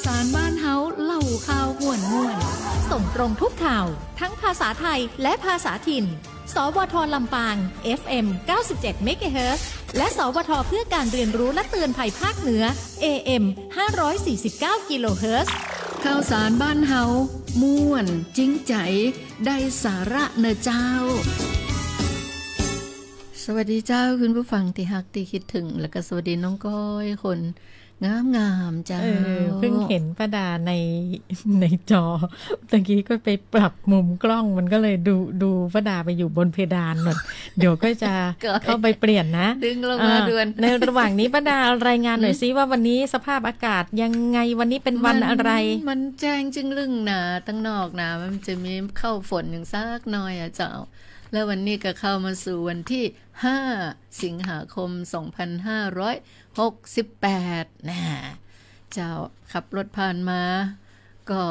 สารบ้านเฮาเล่าข่าวม่วนส่งตรงทุกข่าวทั้งภาษาไทยและภาษาถิ่นสวท.ลำปาง FM 97 MHz และสวท.เพื่อการเรียนรู้และเตือนภัยภาคเหนือ AM 549 กิโลเฮิรตซ์ข่าวสารบ้านเฮาม่วนจริงใจได้สาระเนอะเจ้าสวัสดีเจ้าคุณผู้ฟังที่ฮักที่คิดถึงแล้วก็สวัสดีน้องก้อยคนงามๆจ้าเพิ่งเห็นป้าดาในจอตะกี้ก็ไปปรับมุมกล้องมันก็เลยดูป้าดาไปอยู่บนเพดานหน่อยเดี๋ยวก็จะเข้าไปเปลี่ยนนะดึงลงมาด่วนในระหว่างนี้ป้าดารายงานหน่อยซิว่าวันนี้สภาพอากาศยังไงวันนี้เป็นวันอะไรมันแจ้งจึงลึ่งหนาตั้งนอกนะมันจะมีเข้าฝนอย่างซักหน่อยอ่ะเจ้าแล้ววันนี้ก็เข้ามาสู่วันที่5สิงหาคม2568นะเจ้าขับรถผ่านมาก็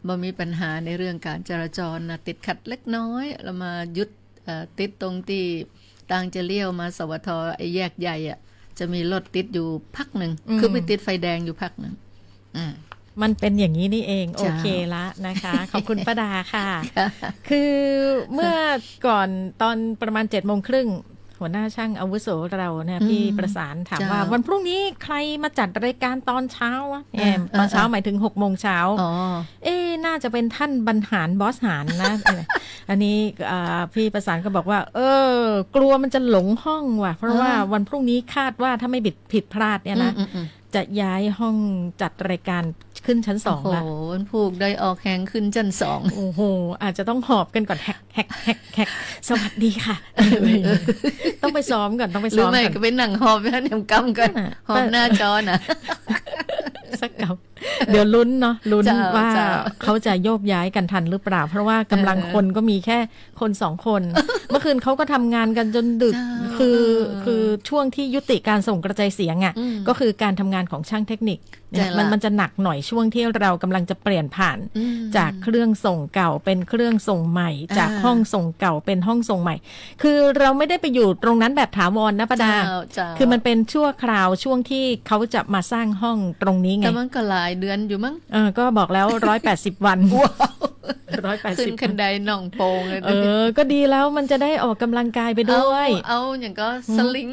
บ่มีปัญหาในเรื่องการจราจรนะติดขัดเล็กน้อยเรามายุดติดตรงที่ต่างจะเลี้ยวมาสวทไอ้แยกใหญ่อ่ะจะมีรถติดอยู่พักหนึ่งคือไปติดไฟแดงอยู่พักหนึ่งมันเป็นอย่างนี้นี่เองโอเคละนะคะขอบคุณป้าดาค่ะคือเมื่อก่อนตอนประมาณ 7:30 น.หัวหน้าช่างอาวุโสเราเนี่ยพี่ประสานถามว่าวันพรุ่งนี้ใครมาจัดรายการตอนเช้าวะตอนเช้าหมายถึง 6:00 น.น่าจะเป็นท่านบรรหารบอสหารนะ อันนี้พี่ประสานก็บอกว่ากลัวมันจะหลงห้องว่ะเพราะว่าวันพรุ่งนี้คาดว่าถ้าไม่ผิดพลาดเนี่ยนะจะย้ายห้องจัดรายการขึ้นชั้น2ละโอ้โหมันผูกได้ออกแหงขึ้นชั้น2โอ้โหอาจจะต้องหอบกันก่อนแฮกสวัสดีค่ะต้องไปซ้อมก่อนต้องไปซ้อมก่อนหรือไม่ก็เป็นหนังหอบนะเนี่ยกำกันหอบหน้าจอนะสักกับเดี๋ยวลุ้นเนาะลุ้นว่าเขาจะโยกย้ายกันทันหรือเปล่าเพราะว่ากำลังคนก็มีแค่คน2คนเมื่อคืนเขาก็ทำงานกันจนดึกคือช่วงที่ยุติการส่งกระจายเสียงอ่ะก็คือการทำงานของช่างเทคนิคมันจะหนักหน่อยช่วงที่เรากำลังจะเปลี่ยนผ่านจากเครื่องส่งเก่าเป็นเครื่องส่งใหม่จากห้องส่งเก่าเป็นห้องส่งใหม่คือเราไม่ได้ไปอยู่ตรงนั้นแบบถาวรนะป้าดาคือมันเป็นชั่วคราวช่วงที่เขาจะมาสร้างห้องตรงนี้ไงแต่มันก็หลายเดือนอยู่มั้งก็บอกแล้ว180 วัน180ขึ้นคันไดหนองโปงเลยก็ดีแล้วมันจะได้ออกกำลังกายไปด้วยเอาอย่างก็สลิง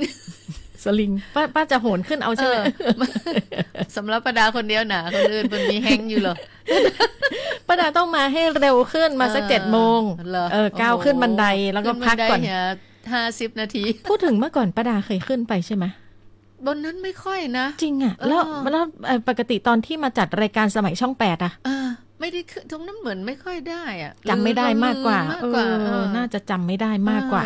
ป้าจะโหนขึ้นเอาใช่ไหมสำหรับป้าดาคนเดียวนะคนอื่นมันมีแฮงอยู่เหรอป้าดาต้องมาให้เร็วขึ้นมาสัก7 โมงก้าวขึ้นบันไดแล้วก็พักก่อน50 นาทีพูดถึงเมื่อก่อนป้าดาเคยขึ้นไปใช่ไหมบนนั้นไม่ค่อยนะจริงอ่ะแล้วปกติตอนที่มาจัดรายการสมัยช่อง8อ่ะไม่ได้ตรงนั้นเหมือนไม่ค่อยได้อ่ะจำไม่ได้มากกว่าน่าจะจำไม่ได้มากกว่า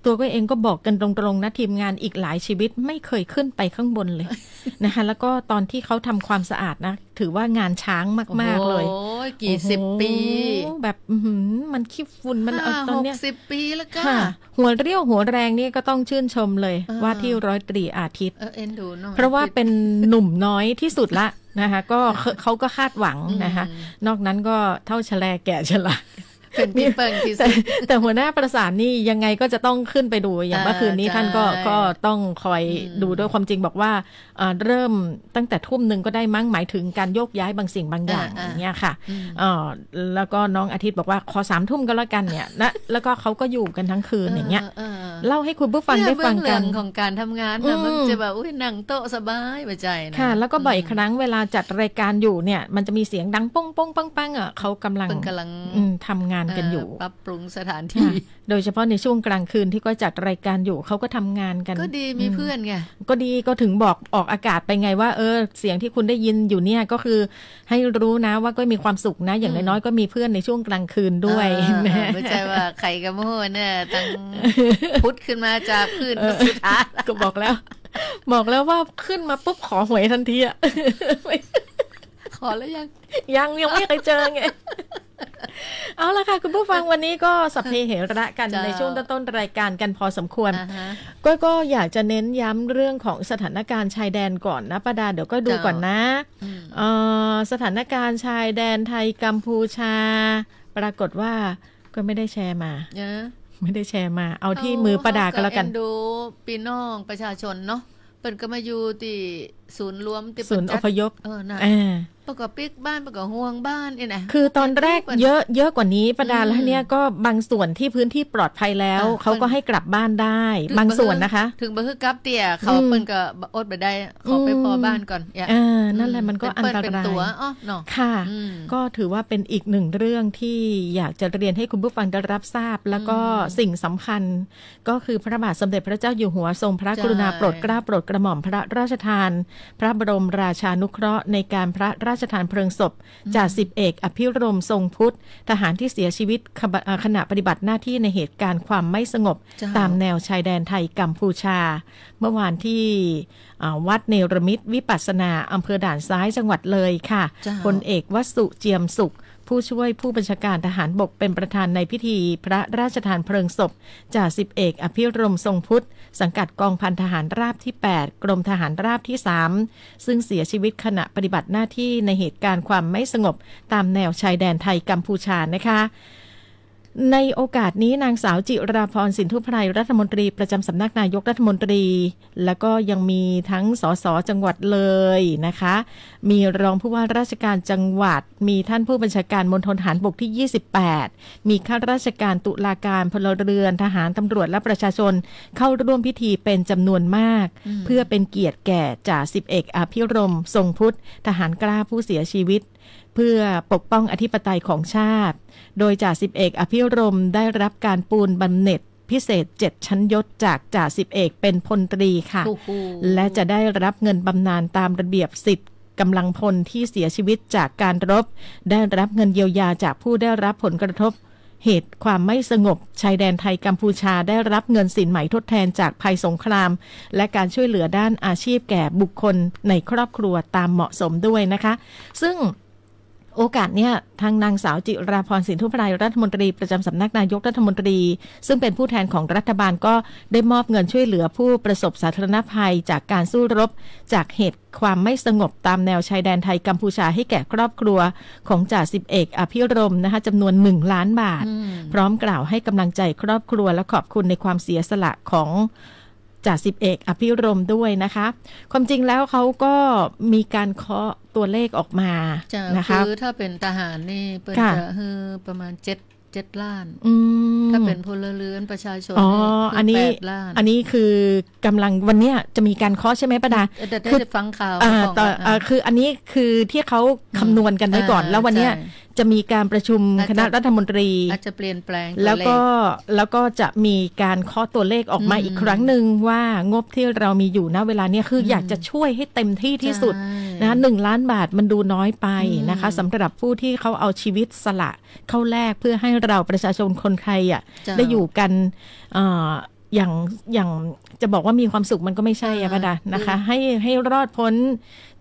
ตัวก็เองก็บอกกันตรงๆนะทีมงานอีกหลายชีวิตไม่เคยขึ้นไปข้างบนเลยนะคะแล้วก็ตอนที่เขาทำความสะอาดนะถือว่างานช้างมากๆเลยโอ้ยกี่10 ปีแบบมันขี้ฝุ่นมันตอนเนี้ย60 ปีแล้วก็หัวเรี่ยวหัวแรงนี่ก็ต้องชื่นชมเลยว่าที่ร้อยตรีอาทิตย์เพราะว่าเป็นหนุ่มน้อยที่สุดละนะคะก็เขาก็คาดหวังนะคะนอกนั้นก็เท่าแฉลแก่ฉลาดเป็นพี่เปิงที่สุดแต่หัวหน้าประสานนี่ยังไงก็จะต้องขึ้นไปดูอย่างเมื่อคืนนี้ท่านก็ต้องคอยดูด้วยความจริงบอกว่าเริ่มตั้งแต่ 19:00 น.ก็ได้มั้งหมายถึงการโยกย้ายบางสิ่งบางอย่างอย่างเงี้ยค่ะแล้วก็น้องอาทิตย์บอกว่าขอ 20:00 น.ก็แล้วกันเนี่ยนะแล้วก็เขาก็อยู่กันทั้งคืนอย่างเงี้ยเล่าให้คุณผู้ฟังได้ฟังกันของการทำงานนะมันจะแบบนั่งโต๊ะสบายไปใจนะค่ะแล้วก็บ่อยครั้งเวลาจัดรายการอยู่เนี่ยมันจะมีเสียงดังป้งป้งปังปังเขากำลังทำงานกันอยู่ปรับปรุงสถานที่โดยเฉพาะในช่วงกลางคืนที่ก็จัดรายการอยู่เขาก็ทำงานกันก็ดีมีเพื่อนไงก็ดีก็ถึงบอกออกอากาศไปไงว่าเสียงที่คุณได้ยินอยู่เนี่ยก็คือให้รู้นะว่าก็มีความสุขนะอย่างน้อยๆก็มีเพื่อนในช่วงกลางคืนด้วยไม่ใช่ว่าใครกับโม่เนี่ยตั้งพุทธขึ้นมาจากพื้นสุดท้ายก็บอกแล้วว่าขึ้นมาปุ๊บขอหวยทันทีอะขอแล้วยังไม่เคยเจอไงเอาล่ะค่ะคุณผู้ฟังวันนี้ก็สัพเพเหระกันในช่วงต้นรายการกันพอสมควรก็อยากจะเน้นย้ำเรื่องของสถานการณ์ชายแดนก่อนนะป้าดาเดี๋ยวก็ดูก่อนนะสถานการณ์ชายแดนไทยกัมพูชาปรากฏว่าก็ไม่ได้แชร์มาเอาที่มือป้าดาก็แล้วกันดูพี่น้องประชาชนเนาะเปิ่นก็มาอยู่ที่ ศูนย์รวมที่ ศูนย์อพยพนะประกอบปิกบ้านประกอบห่วงบ้านนี่นะคือตอนแรกเยอะกว่านี้ประดาแล้วเนี่ยก็บางส่วนที่พื้นที่ปลอดภัยแล้วเขาก็ให้กลับบ้านได้บางส่วนนะคะถึงบ่คือกลับเตี่ยเขาเปิ้นก็อดบ่ได้ขอไปพอบ้านก่อนนั่นแหละมันก็อันตรายค่ะก็ถือว่าเป็นอีกหนึ่งเรื่องที่อยากจะเรียนให้คุณผู้ฟังได้รับทราบแล้วก็สิ่งสำคัญก็คือพระบาทสมเด็จพระเจ้าอยู่หัวทรงพระกรุณาโปรดเกล้าโปรดกระหม่อมพระราชทานพระบรมราชานุเคราะห์ในการพระราชทานเพลิงศพจ่าสิบเอกอภิรมย์ทรงพุทธทหารที่เสียชีวิตขณะปฏิบัติหน้าที่ในเหตุการณ์ความไม่สงบตามแนวชายแดนไทยกัมพูชาเมื่อวานที่วัดเนรมิตวิปัสสนาอำเภอด่านซ้ายจังหวัดเลยค่ะพลเอกวสุเจียมสุขผู้ช่วยผู้บัญชาการทหารบกเป็นประธานในพิธีพระราชทานเพลิงศพจ่าสิบเอกอภิรมย์ทรงพุทธสังกัดกองพันทหารราบที่8กรมทหารราบที่3ซึ่งเสียชีวิตขณะปฏิบัติหน้าที่ในเหตุการณ์ความไม่สงบตามแนวชายแดนไทยกัมพูชานะคะในโอกาสนี้นางสาวจิราพรสินธุไพรรัฐมนตรีประจำสำนักนายกรัฐมนตรีแล้วก็ยังมีทั้งสสจังหวัดเลยนะคะมีรองผู้ว่าราชการจังหวัดมีท่านผู้บัญชาการมณฑลทหารบกที่28มีข้าราชการตุลาการพลเรือนทหารตำรวจและประชาชนเข้าร่วมพิธีเป็นจำนวนมากเพื่อเป็นเกียรติแก่จ่าสิบเอกอภิรมย์ทรงพุทธทหารกล้าผู้เสียชีวิตเพื่อปกป้องอธิปไตยของชาติโดยจ่าสิบเอกอภิรมย์ได้รับการปูนบำเหน็จพิเศษ7ชั้นยศจากจ่าสิบเอกเป็นพลตรีค่ะและจะได้รับเงินบำนาญตามระเบียบสิทธิ์กำลังพลที่เสียชีวิตจากการรบได้รับเงินเยียวยาจากผู้ได้รับผลกระทบเหตุความไม่สงบชายแดนไทยกัมพูชาได้รับเงินสินไหมทดแทนจากภัยสงครามและการช่วยเหลือด้านอาชีพแก่บุคคลในครอบครัวตามเหมาะสมด้วยนะคะซึ่งโอกาสเนี้ยทางนางสาวจิราพรสินธุไพรรัฐมนตรีประจำสำนักนายกรัฐมนตรีซึ่งเป็นผู้แทนของรัฐบาลก็ได้มอบเงินช่วยเหลือผู้ประสบสาธารณภัยจากการสู้รบจากเหตุความไม่สงบตามแนวชายแดนไทยกัมพูชาให้แก่ครอบครัวของจ่าสิบเอกอภิรมย์นะคะจำนวน1 ล้านบาทพร้อมกล่าวให้กำลังใจครอบครัวและขอบคุณในความเสียสละของจ่าสิบเอกอภิรมย์ด้วยนะคะความจริงแล้วเขาก็มีการเคาะตัวเลขออกมานะคะคือถ้าเป็นทหารนี่เปิดจะประมาณ7 ล้านถ้าเป็นพลเรือนประชาชนนี่8 ล้านอันนี้คือกำลังวันนี้จะมีการเคาะใช่ไหมป้าดาคือฟังข่าวคืออันนี้คือที่เขาคำนวณกันไว้ก่อนแล้ววันนี้จะมีการประชุมคณะรัฐมนตรีอาจจะเปลี่ยนแปลงแล้วก็จะมีการเคาะตัวเลขออกมาอีกครั้งหนึ่งว่างบที่เรามีอยู่ณเวลานี้คืออยากจะช่วยให้เต็มที่ที่สุดนะ1 ล้านบาทมันดูน้อยไปนะคะสำหรับผู้ที่เขาเอาชีวิตสละเข้าแลกเพื่อให้เราประชาชนคนไทยได้อยู่กันอย่างจะบอกว่ามีความสุขมันก็ไม่ใช่ป้าดานะคะให้รอดพ้น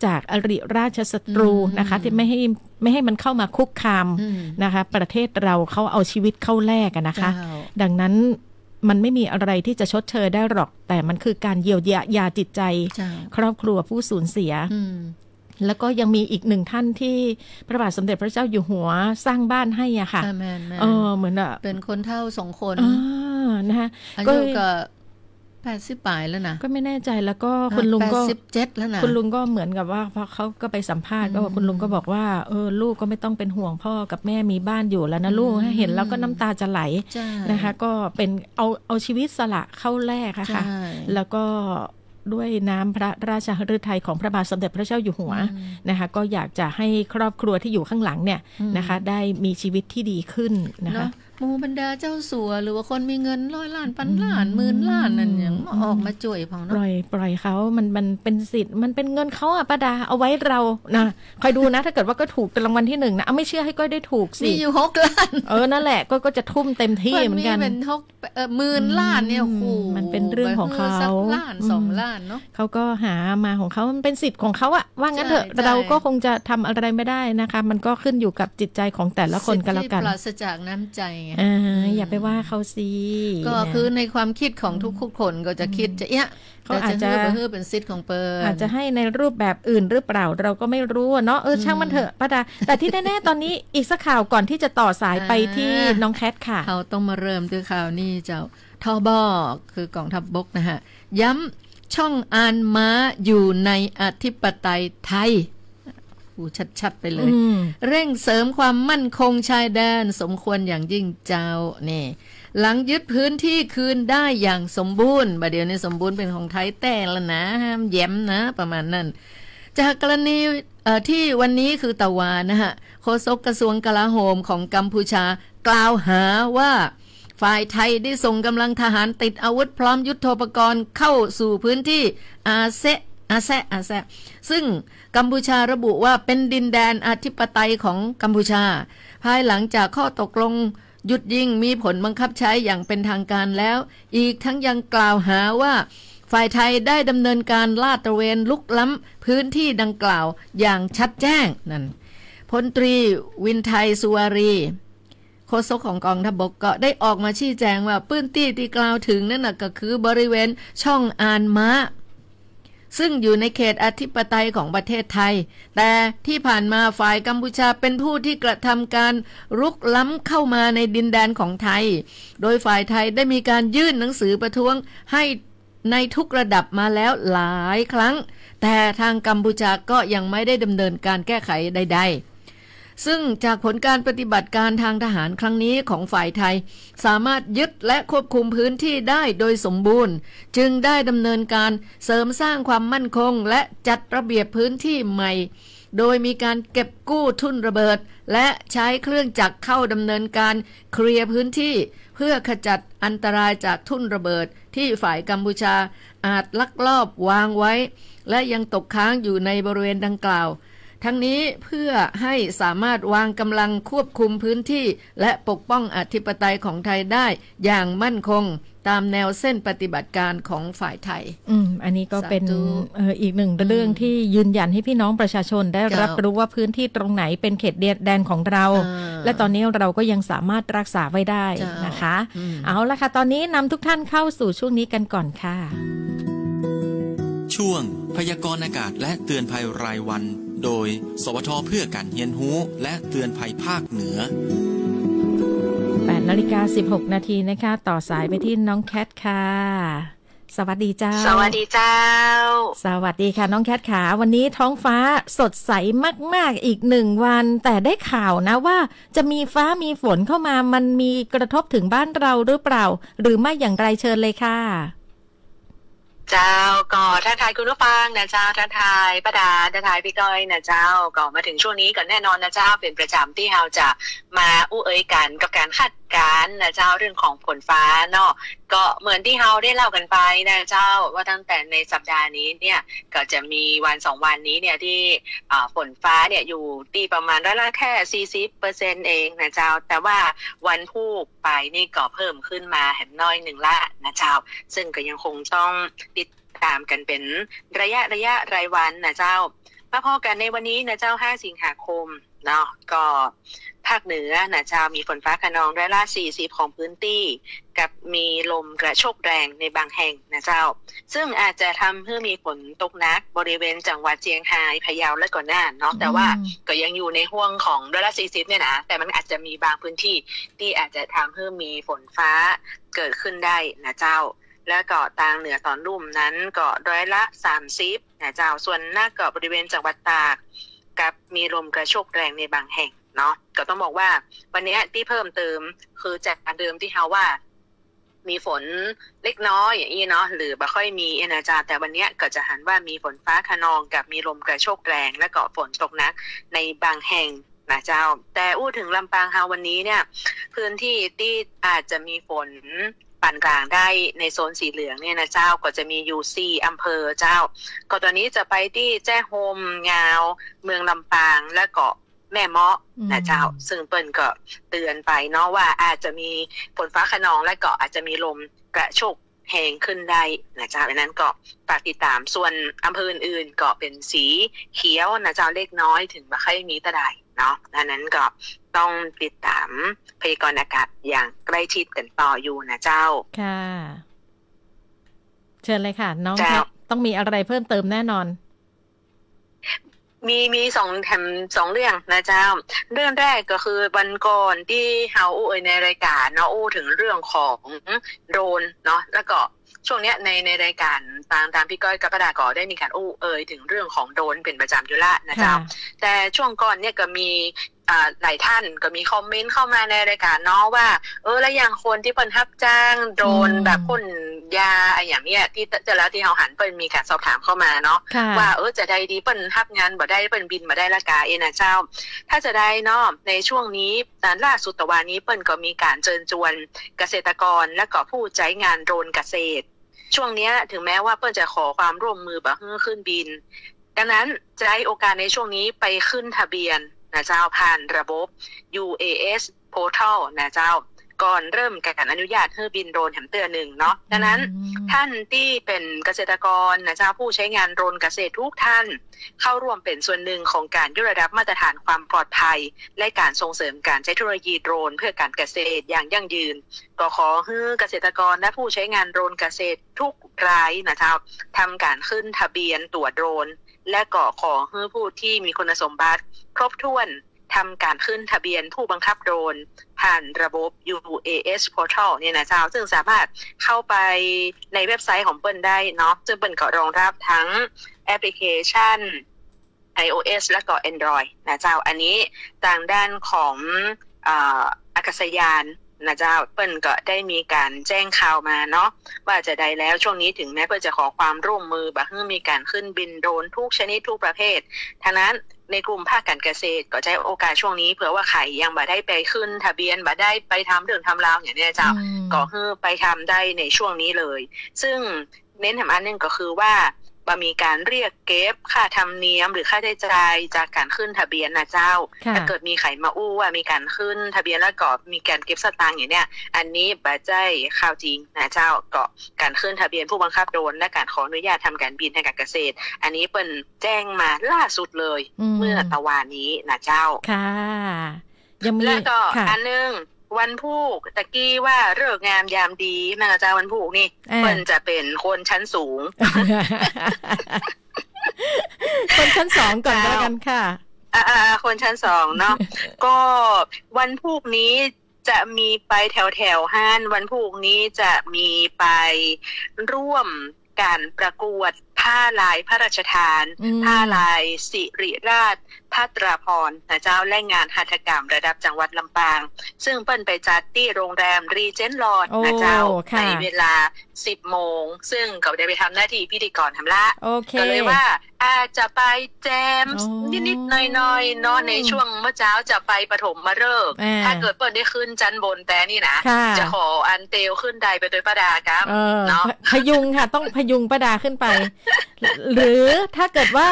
จากอริราชศัตรูนะคะที่ไม่ให้มันเข้ามาคุกคามนะคะประเทศเราเขาเอาชีวิตเข้าแลกนะคะดังนั้นมันไม่มีอะไรที่จะชดเชยได้หรอกแต่มันคือการเยียวยาจิตใจครอบครัวผู้สูญเสียแล้วก็ยังมีอีกหนึ่งท่านที่พระบาทสมเด็จพระเจ้าอยู่หัวสร้างบ้านให้อ่ะค่ะเหมือนเป็นคนเฒ่า2 คนนะคะอายุก็80 ปลายแล้วนะก็ไม่แน่ใจแล้วก็คุณลุงก็87แล้วนะคุณลุงก็เหมือนกับว่าพอเขาก็ไปสัมภาษณ์ก็คุณลุงก็บอกว่าลูกก็ไม่ต้องเป็นห่วงพ่อกับแม่มีบ้านอยู่แล้วนะลูกเห็นแล้วก็น้ำตาจะไหลนะคะก็เป็นเอาชีวิตสละเข้าแลกค่ะแล้วก็ด้วยน้ำพระราชฤทัยของพระบาทสมเด็จพระเจ้าอยู่หัวนะคะก็อยากจะให้ครอบครัวที่อยู่ข้างหลังเนี่ยนะคะได้มีชีวิตที่ดีขึ้นนะคะหมู่บรรดาเจ้าสัวหรือว่าคนมีเงิน100 ล้าน1,000 ล้าน10,000 ล้านนั่นยังออกมาจ่วยของเนาะปล่อยเขามันเป็นสิทธิ์มันเป็นเงินเขาป้าดาเอาไว้เรานะคอยดูนะถ้าเกิดว่าก็ถูกรางวัลที่1นะไม่เชื่อให้ก็ได้ถูกสิมีอยู่6 ล้านนั่นแหละก็จะทุ่มเต็มที่เหมือนกันมีเป็น10,000 ล้านเนี่ยโอ้โหมันเป็นเรื่องของเขา1 ล้าน2 ล้านเนาะเขาก็หามาของเขามันเป็นสิทธิ์ของเขาอะว่างั้นเถอะเราก็คงจะทำอะไรไม่ได้นะคะมันก็ขึ้นอยู่กับจิตใจของแต่ละคนกันแล้วกันปราศจากน้ำใจอย่าไปว่าเขาสิก็คือในความคิดของทุกคนก็จะคิดจะเขาอาจจะเป็นสิทธิ์ของเปิร์อาจจะให้ในรูปแบบอื่นหรือเปล่าเราก็ไม่รู้เนาะช่างมันเถอะป้าดาแต่ที่แน่ๆตอนนี้อีกสักข่าวก่อนที่จะต่อสายไปที่น้องแคทค่ะเขาต้องมาเริ่มด้วยข่าวนี้เจ้าทบคือกองทัพบกนะฮะย้ ช่องอานม้าอยู่ในอธิปไตยไทยชัดๆไปเลยเร่งเสริมความมั่นคงชายแดนสมควรอย่างยิ่งเจ้านี่หลังยึดพื้นที่คืนได้อย่างสมบูรณ์บัดเดี๋ยวนี้สมบูรณ์เป็นของไทยแต่ละนะห้ามแย้มนะประมาณนั้นจากกรณีที่วันนี้คือตะวานะฮะโฆษกกระทรวงกลาโหมของกัมพูชากล่าวหาว่าฝ่ายไทยได้ส่งกำลังทหารติดอาวุธพร้อมยุทโธปกรณ์เข้าสู่พื้นที่อาเซซึ่งกัมพูชาระบุว่าเป็นดินแดนอธิปไตยของกัมพูชาภายหลังจากข้อตกลงหยุดยิงมีผลบังคับใช้อย่างเป็นทางการแล้วอีกทั้งยังกล่าวหาว่าฝ่ายไทยได้ดำเนินการลาดตระเวนลุกล้ำพื้นที่ดังกล่าวอย่างชัดแจ้งนั่นพลตรีวินไทยสุวารีโฆษกของกองทัพบกก็ได้ออกมาชี้แจงว่าพื้นที่ที่กล่าวถึงนั่นก็คือบริเวณช่องอานม้าซึ่งอยู่ในเขตอธิปไตยของประเทศไทยแต่ที่ผ่านมาฝ่ายกัมพูชาเป็นผู้ที่กระทำการรุกล้ำเข้ามาในดินแดนของไทยโดยฝ่ายไทยได้มีการยื่นหนังสือประท้วงให้ในทุกระดับมาแล้วหลายครั้งแต่ทางกัมพูชาก็ยังไม่ได้ดำเนินการแก้ไขใดๆซึ่งจากผลการปฏิบัติการทางทหารครั้งนี้ของฝ่ายไทยสามารถยึดและควบคุมพื้นที่ได้โดยสมบูรณ์จึงได้ดำเนินการเสริมสร้างความมั่นคงและจัดระเบียบพื้นที่ใหม่โดยมีการเก็บกู้ทุ่นระเบิดและใช้เครื่องจักรเข้าดำเนินการเคลียร์พื้นที่เพื่อขจัดอันตรายจากทุ่นระเบิดที่ฝ่ายกัมพูชาอาจลักลอบวางไว้และยังตกค้างอยู่ในบริเวณดังกล่าวทั้งนี้เพื่อให้สามารถวางกำลังควบคุมพื้นที่และปกป้องอธิปไตยของไทยได้อย่างมั่นคงตามแนวเส้นปฏิบัติการของฝ่ายไทยอันนี้ก็เป็นอีกหนึ่งเรื่องที่ยืนยันให้พี่น้องประชาชนได้รับรู้ว่าพื้นที่ตรงไหนเป็นเขตแดนของเราและตอนนี้เราก็ยังสามารถรักษาไว้ได้นะคะเอาละค่ะตอนนี้นำทุกท่านเข้าสู่ช่วงนี้กันก่อนค่ะช่วงพยากรณ์อากาศและเตือนภัยรายวันโดยสวท.เพื่อการเรียนรู้และเตือนภัยภาคเหนือ 8:16 น.นะคะต่อสายไปที่น้องแคทค่ะสวัสดีเจ้าสวัสดีเจ้าสวัสดีค่ะน้องแคทขาวันนี้ท้องฟ้าสดใสมากๆอีก1วันแต่ได้ข่าวนะว่าจะมีฟ้ามีฝนเข้ามามันมีกระทบถึงบ้านเราหรือเปล่าหรือไม่อย่างไรเชิญเลยค่ะเจ้าก็ทักทายคุณผู้ฟังนะเจ้าทักทายป้าดาทักทายพี่ก้อยนะเจ้าก็มาถึงช่วงนี้ก็แน่นอนนะเจ้าเป็นประจำที่เราจะมาอู้เอ่ยกันกับการคาดการณ์นะเจ้าเรื่องของฝนฟ้าเนาะก็เหมือนที่เราได้เล่ากันไปนะเจ้าว่าตั้งแต่ในสัปดาห์นี้เนี่ยก็จะมีวัน2วันนี้เนี่ยที่ฝนฟ้าเนี่ยอยู่ที่ประมาณร้อยละแค่ 40% เองนะเจ้าแต่ว่าวันพุ่งไปนี่ก็เพิ่มขึ้นมาแหมน้อย1ละนะเจ้าซึ่งก็ยังคงต้องติดตามกันเป็นระยะรายวันนะเจ้ามาพอกันในวันนี้นะเจ้า5สิงหาคมเนาะก็ภาคเหนือนะเจ้ามีฝนฟ้าคะนองร้อยละ40ของพื้นที่กับมีลมกระโชกแรงในบางแห่งนะเจ้าซึ่งอาจจะทำให้มีฝนตกหนักบริเวณจังหวัดเชียงรายพะเยาและก่อนหน้าเนาะแต่ว่าก็ยังอยู่ในห่วงของร้อยละ40เนี่ยนะแต่มันอาจจะมีบางพื้นที่ที่อาจจะทำให้มีฝนฟ้าเกิดขึ้นได้นะเจ้าและก็ทางเหนือตอนลุ่มนั้นก็ร้อยละ30นะเจ้าส่วนหน้าเกาะบริเวณจังหวัดตากกับมีลมกระโชกแรงในบางแห่งเนาะก็ต้องบอกว่าวันนี้ที่เพิ่มเติมคือจากเดิมที่เฮาว่ามีฝนเล็กน้อยอย่างนี้เนาะหรือไม่ค่อยมีนะจ๊ะแต่วันนี้ก็จะหันว่ามีฝนฟ้าคะนองกับมีลมกระโชกแรงและก็ฝนตกหนักในบางแห่งนะเจ้าแต่อู้ถึงลำปางเฮาวันนี้เนี่ยพื้นที่ที่อาจจะมีฝนปานกลางได้ในโซนสีเหลืองเนี่ยนะเจ้าก็จะมีอยู่4อำเภอเจ้าก็ตอนนี้จะไปที่แจ้โฮมงาวเมืองลำปางและเกาะแม่เมาะนะเจ้าซึ่งเปิ้นก็เตือนไปเนาะว่าอาจจะมีฝนฟ้าคะนองและก็อาจจะมีลมกระโชกแรงขึ้นได้นะเจ้าดังนั้นก็ฝากติดตามส่วนอำเภออื่นๆก็เป็นสีเขียวนะเจ้าเล็กน้อยถึงบ่ค่อยมีตะไดเนาะดังนั้นก็ต้องติดตามพยากรณ์อากาศอย่างใกล้ชิดกันต่ออยู่นะเจ้าค่ะเชิญเลยค่ะน้องแคทต้องมีอะไรเพิ่มเติมแน่นอนมี2เรื่องนะเจ้าเรื่องแรกก็คือวันก่อนที่เฮาในรายการเนาะอู้ถึงเรื่องของโดรนเนาะแล้วก็ ช่วงเนี้ยในรายการตามพี่ก้อยกับป้าดาก็ได้มีการถึงเรื่องของโดรนเป็นประจำอยู่ละนะจ๊ะแต่ช่วงก่อนเนี่ยก็มีหลายท่านก็มีคอมเมนต์เข้ามาในรายการเนาะว่าแล้วอย่างคนที่เปิ้นรับจ้างโดรนแบบพ่นยาอย่างเนี้ยที่จะแล้วที่เฮาหันเปิ้นมีการสอบถามเข้ามาเนาะว่าจะได้ดีเปิ้นรับงานบ่ได้เปิ้นบินบ่ได้ละกานะเจ้าถ้าจะได้เนาะในช่วงนี้ล่าสุดตะวันนี้เปิ้นก็มีการเชิญชวนเกษตรกรและก็ผู้ใช้งานโดรนเกษตรช่วงนี้ถึงแม้ว่าเปิ้นจะขอความร่วมมือบ่ให้ขึ้นบินดังนั้นจะได้โอกาสในช่วงนี้ไปขึ้นทะเบียนนะเจ้าผ่านระบบ UAS Portal นะเจ้าก่อนเริ่มการอนุญาตให้บินโดรนแถมเตือนหนึ่งเนาะดังนั้นท่านที่เป็นเกษตรกรนะเจ้าผู้ใช้งานโดรนเกษตรทุกท่านเข้าร่วมเป็นส่วนหนึ่งของการยกระดับมาตรฐานความปลอดภัยและการส่งเสริมการใช้เทคโนโลยีโดรนเพื่อการเกษตรอย่างยั่งยืนก็ขอให้เกษตรกรและผู้ใช้งานโดรนเกษตรทุกรายนะเจ้าทำการขึ้นทะเบียนตัวโดรนและก็ขอให้ผู้ที่มีคุณสมบัติครบถ้วนทำการขึ้นทะเบียนผู้บังคับโดรนผ่านระบบ UAS Portal เนี่ยนะเจ้าซึ่งสามารถเข้าไปในเว็บไซต์ของเปิ้นได้เนาะซึ่งเปิ้นก็รองรับทั้งแอปพลิเคชัน iOS และก็ Android นะเจ้าอันนี้ทางด้านของอากาศยานนะเจ้าเปิ้นก็ได้มีการแจ้งข่าวมาเนาะว่าจะได้แล้วช่วงนี้ถึงแม้เปิ้นจะขอความร่วมมือให้มีการขึ้นบินโดรนทุกชนิดทุกประเภททั้งนั้นในกลุ่มภาคการเกษตรก็ใช้โอกาสช่วงนี้เผื่อว่าใครยังบ่ได้ไปขึ้นทะเบียนบ่ได้ไปทำเรื่องทำราวอย่างนี้เจ้าก็ไปทำได้ในช่วงนี้เลยซึ่งเน้นอันนึงก็คือว่ามีการเรียกเก็บค่าธรรมเนียมหรือค่าใช้จ่ายจากการขึ้นทะเบียนนะเจ้าถ้าเกิดมีใครมาอู้ว่ามีการขึ้นทะเบียนแล้วก็มีการเก็บสตางค์อย่างเนี้ยอันนี้บ่ใช่ข่าวจริงนะเจ้าก็การขึ้นทะเบียนผู้บังคับโดรนและการขออนุญาตทำการบินทางการเกษตรอันนี้เป็นแจ้งมาล่าสุดเลยเมื่อตะวันนี้นะเจ้าค่ะยังมีแล้วก็อันนึงวันพุธตะกี้ว่าฤกษ์งามยามดีนะเจ้าวันพุธนี่เปิ้นจะเป็นคนชั้นสูง คนชั้นสองก่อนแล้วกันค่ะคนชั้นสองเนาะ ก็วันพุธนี้จะมีไปแถวห้านวันพุธนี้จะมีไปร่วมการประกวดผ้าลายพระราชทานผ้าลายสิริราชภัตราภรณ์นะเจ้าและงานหัตถกรรมระดับจังหวัดลำปางซึ่งเปิ้นไปจัดที่โรงแรมรีเจนต์ลอดนะเจ้าในเวลา 10 โมงซึ่งก็ได้ไปทำหน้าที่พิธีกรทำละก็เลยว่าอาจจะไปแจมนิดๆหน่อยๆเนาะในช่วงเมื่อเช้าจะไปปฐมฤกษ์ถ้าเกิดเปิ้นได้ขึ้นจันบนแต่นี่นะจะขออันเตลขึ้นใดไปโดยป้าดาครับเนาะพยุงค่ะต้องพยุงป้าดาขึ้นไปหรือถ้าเกิดว่า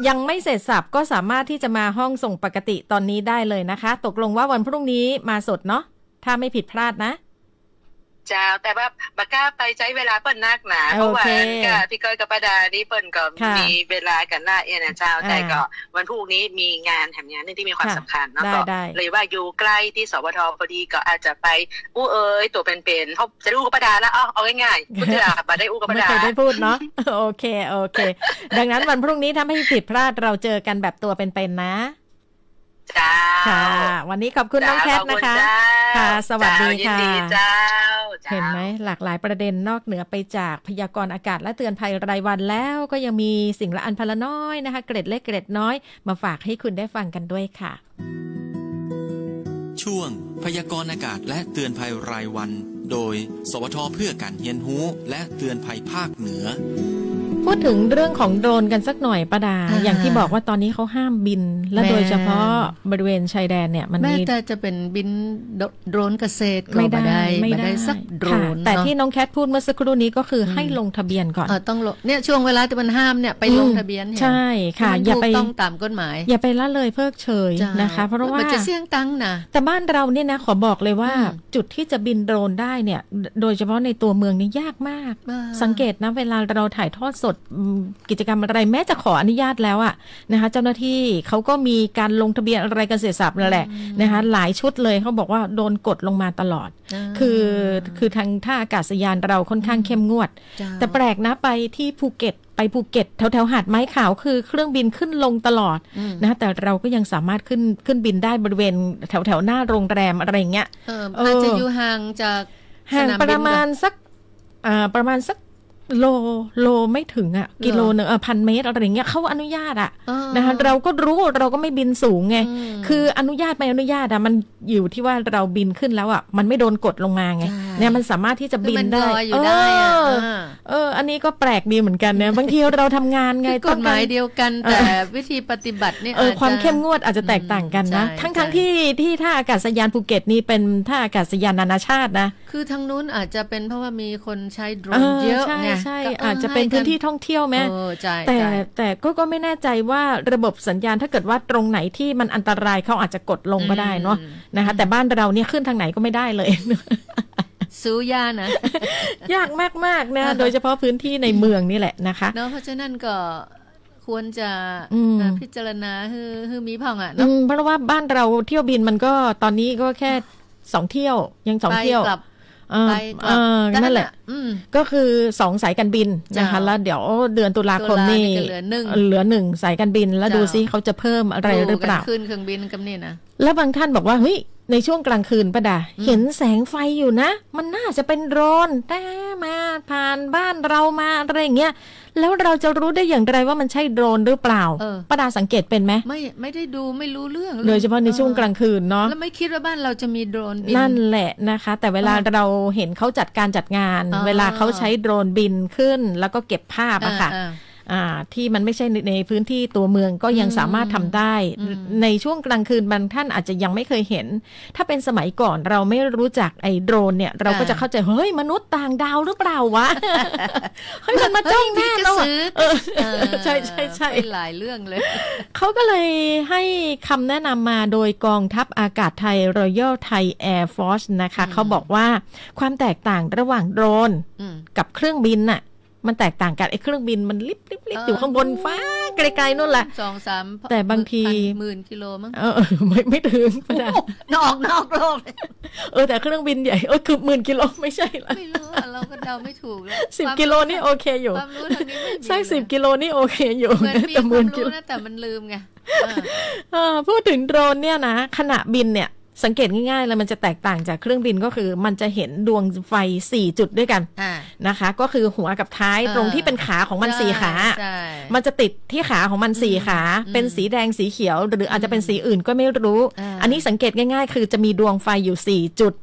ยังไม่เสร็จสับก็สามารถที่จะมาห้องส่งปกติตอนนี้ได้เลยนะคะตกลงว่าวันพรุ่งนี้มาสดเนาะถ้าไม่ผิดพลาดนะเจ้าแต่ว่าบักก้าไปใช้เวลาเปิ้นนักหนาเพราะว่าพี่ก้อยกับป้าดานี่เปิ้นก็มีเวลากันหน้านะเจ้าแต่ก็วันพรุ่งนี้มีงานแถมงานนึงที่มีความสำคัญเนาะก็เลยว่าอยู่ใกล้ที่สวทพอดีก็อาจจะไปตัวเป็นๆเพราะจะอู้กับป้าดาแล้วเอาง่ายๆพูดจะบ่ได้อู้กับป้าดาไม่เคยได้พูดเนาะโอเคดังนั้นวันพรุ่งนี้ถ้าไม่ผิดพลาดเราเจอกันแบบตัวเป็นๆนะค่ะวันนี้ขอบคุณน้องแคทนะคะค่ะสวัสดีค่ะเห็นไหมหลากหลายประเด็นนอกเหนือไปจากพยากรณ์อากาศและเตือนภัยรายวันแล้วก็ยังมีสิ่งละอันพละน้อยนะคะเกร็ดเล็กเกร็ดน้อยมาฝากให้คุณได้ฟังกันด้วยค่ะช่วงพยากรณ์อากาศและเตือนภัยรายวันโดยสวท.เพื่อการเรียนรู้และเตือนภัยภาคเหนือพูดถึงเรื่องของโดรนกันสักหน่อยป้าดาอย่างที่บอกว่าตอนนี้เขาห้ามบินและโดยเฉพาะบริเวณชายแดนเนี่ยมันมีแต่จะเป็นบินโดรนเกษตรก็ไม่ได้สักโดรนแต่ที่น้องแคทพูดเมื่อสักครู่นี้ก็คือให้ลงทะเบียนก่อนต้องลงเนี่ยช่วงเวลาที่มันห้ามเนี่ยไปลงทะเบียนใช่ค่ะอย่าไปต้องตามกฎหมายอย่าไปละเลยเพิกเฉยนะคะเพราะว่ามันจะเสี่ยงตังค์นะแต่บ้านเราเนี่ยนะขอบอกเลยว่าจุดที่จะบินโดรนได้เนี่ยโดยเฉพาะในตัวเมืองนี่ยากมากสังเกตนะเวลาเราถ่ายทอดสดกิจกรรมอะไรแม้จะขออนุญาตแล้วอะนะคะเจ้าหน้าที่เขาก็มีการลงทะเบียนอะไรกันเสียสับนั่นแหละนะคะหลายชุดเลยเขาบอกว่าโดนกดลงมาตลอดคือทางท่าอากาศยานเราค่อนข้างเข้มงวดแต่แปลกนะไปที่ภูเก็ตแถวหาดไม้ขาวคือเครื่องบินขึ้นลงตลอดนะแต่เราก็ยังสามารถขึ้นบินได้บริเวณแถวหน้าโรงแรมอะไรอย่างเงี้ยอาจจะอยู่ห่างจากห่างประมาณสัก โลไม่ถึงอ่ะกิโลนึง1,000 เมตรอะไรอย่างเงี้ยเขาอนุญาตอ่ะนะคะเราก็รู้เราก็ไม่บินสูงไงคืออนุญาตไม่อนุญาตอ่ะมันอยู่ที่ว่าเราบินขึ้นแล้วอ่ะมันไม่โดนกดลงมาไงเนี่ยมันสามารถที่จะบินได้อันนี้ก็แปลกดีเหมือนกันเนี่ยบางทีเราทำงานไงกฎหมายเดียวกันแต่วิธีปฏิบัติเนี่ยความเข้มงวดอาจจะแตกต่างกันนะทั้งที่ท่าอากาศยานภูเก็ตนี่เป็นท่าอากาศยานนานาชาตินะคือทางนู้นอาจจะเป็นเพราะว่ามีคนใช้โดรนเยอะไงใช่อาจจะเป็นพื้นที่ท่องเที่ยวไหมแต่ก็ไม่แน่ใจว่าระบบสัญญาณถ้าเกิดว่าตรงไหนที่มันอันตรายเขาอาจจะกดลงก็ได้เนาะนะคะแต่บ้านเราเนี่ยขึ้นทางไหนก็ไม่ได้เลยสู้ยากนะยากมากๆนะโดยเฉพาะพื้นที่ในเมืองนี่แหละนะคะเนาะเพราะฉะนั้นก็ควรจะพิจารณาคือมีพ่องอ่ะเนาะเพราะว่าบ้านเราเที่ยวบินมันก็ตอนนี้ก็แค่2 เที่ยวยัง2 เที่ยวนั่นแหละก็คือ2 สายการบินนะคะแล้วเดี๋ยวเดือนตุลาคมนี่เหลือ1 สายการบินแล้วดูซิเขาจะเพิ่มอะไรหรือเปล่าขึ้นเครื่องบินกับนี่นะแล้วบางท่านบอกว่าเฮ้ยในช่วงกลางคืนป้าดาเห็นแสงไฟอยู่นะมันน่าจะเป็นโดรนแต่มาผ่านบ้านเรามาอะไรอย่างเงี้ยแล้วเราจะรู้ได้อย่างไรว่ามันใช่โดรนหรือเปล่าป้าดาสังเกตเป็นไหมไม่ได้ดูไม่รู้เรื่องโดยเฉพาะในช่วงกลางคืนเนาะแล้วไม่คิดว่าบ้านเราจะมีโดรนบินนั่นแหละนะคะแต่เวลาเราเห็นเขาจัดงานเวลาเขาใช้โดรนบินขึ้นแล้วก็เก็บภาพอะค่ะที่มันไม่ใช่ในพื้นที่ตัวเมืองก็ยังสามารถทำได้ในช่วงกลางคืนบางท่านอาจจะยังไม่เคยเห็นถ้าเป็นสมัยก่อนเราไม่รู้จักไอ้โดรนเนี่ยเราก็จะเข้าใจเฮ้ยมนุษย์ต่างดาวหรือเปล่าวะเฮ้ยมันมาจ้องหน้าเราใช่หลายเรื่องเลยเขาก็เลยให้คำแนะนำมาโดยกองทัพอากาศไทย Royal Thai Air Force นะคะเขาบอกว่าความแตกต่างระหว่างโดรนกับเครื่องบินน่ะมันแตกต่างกันไอ้เครื่องบินมันลิบอยู่ข้างบนฟ้าไกลๆนู่นแหละ 2-3 แต่บางที10,000 กิโลมั้งไม่ถึงป้าดานอกโลกแต่เครื่องบินใหญ่คือ10,000 กิโลไม่ใช่ละไม่รู้เราก็เดาไม่ถูกแล้ว10 กิโลนี่โอเคอยู่ความรู้ทางนี้ไม่มีสัก10 กิโลนี่โอเคอยู่แต่10,000 กิโลแต่มันลืมไงพูดถึงโดรนเนี่ยนะขณะบินเนี่ยสังเกตง่ายๆแล้วมันจะแตกต่างจากเครื่องบินก็คือมันจะเห็นดวงไฟ4 จุดด้วยกันนะคะก็คือหัวกับท้ายตรงที่เป็นขาของมัน4 ขามันจะติดที่ขาของมัน4 ขาเป็นสีแดงสีเขียวหรืออาจจะเป็นสีอื่นก็ไม่รู้อันนี้สังเกตง่ายๆคือจะมีดวงไฟอยู่4 จุด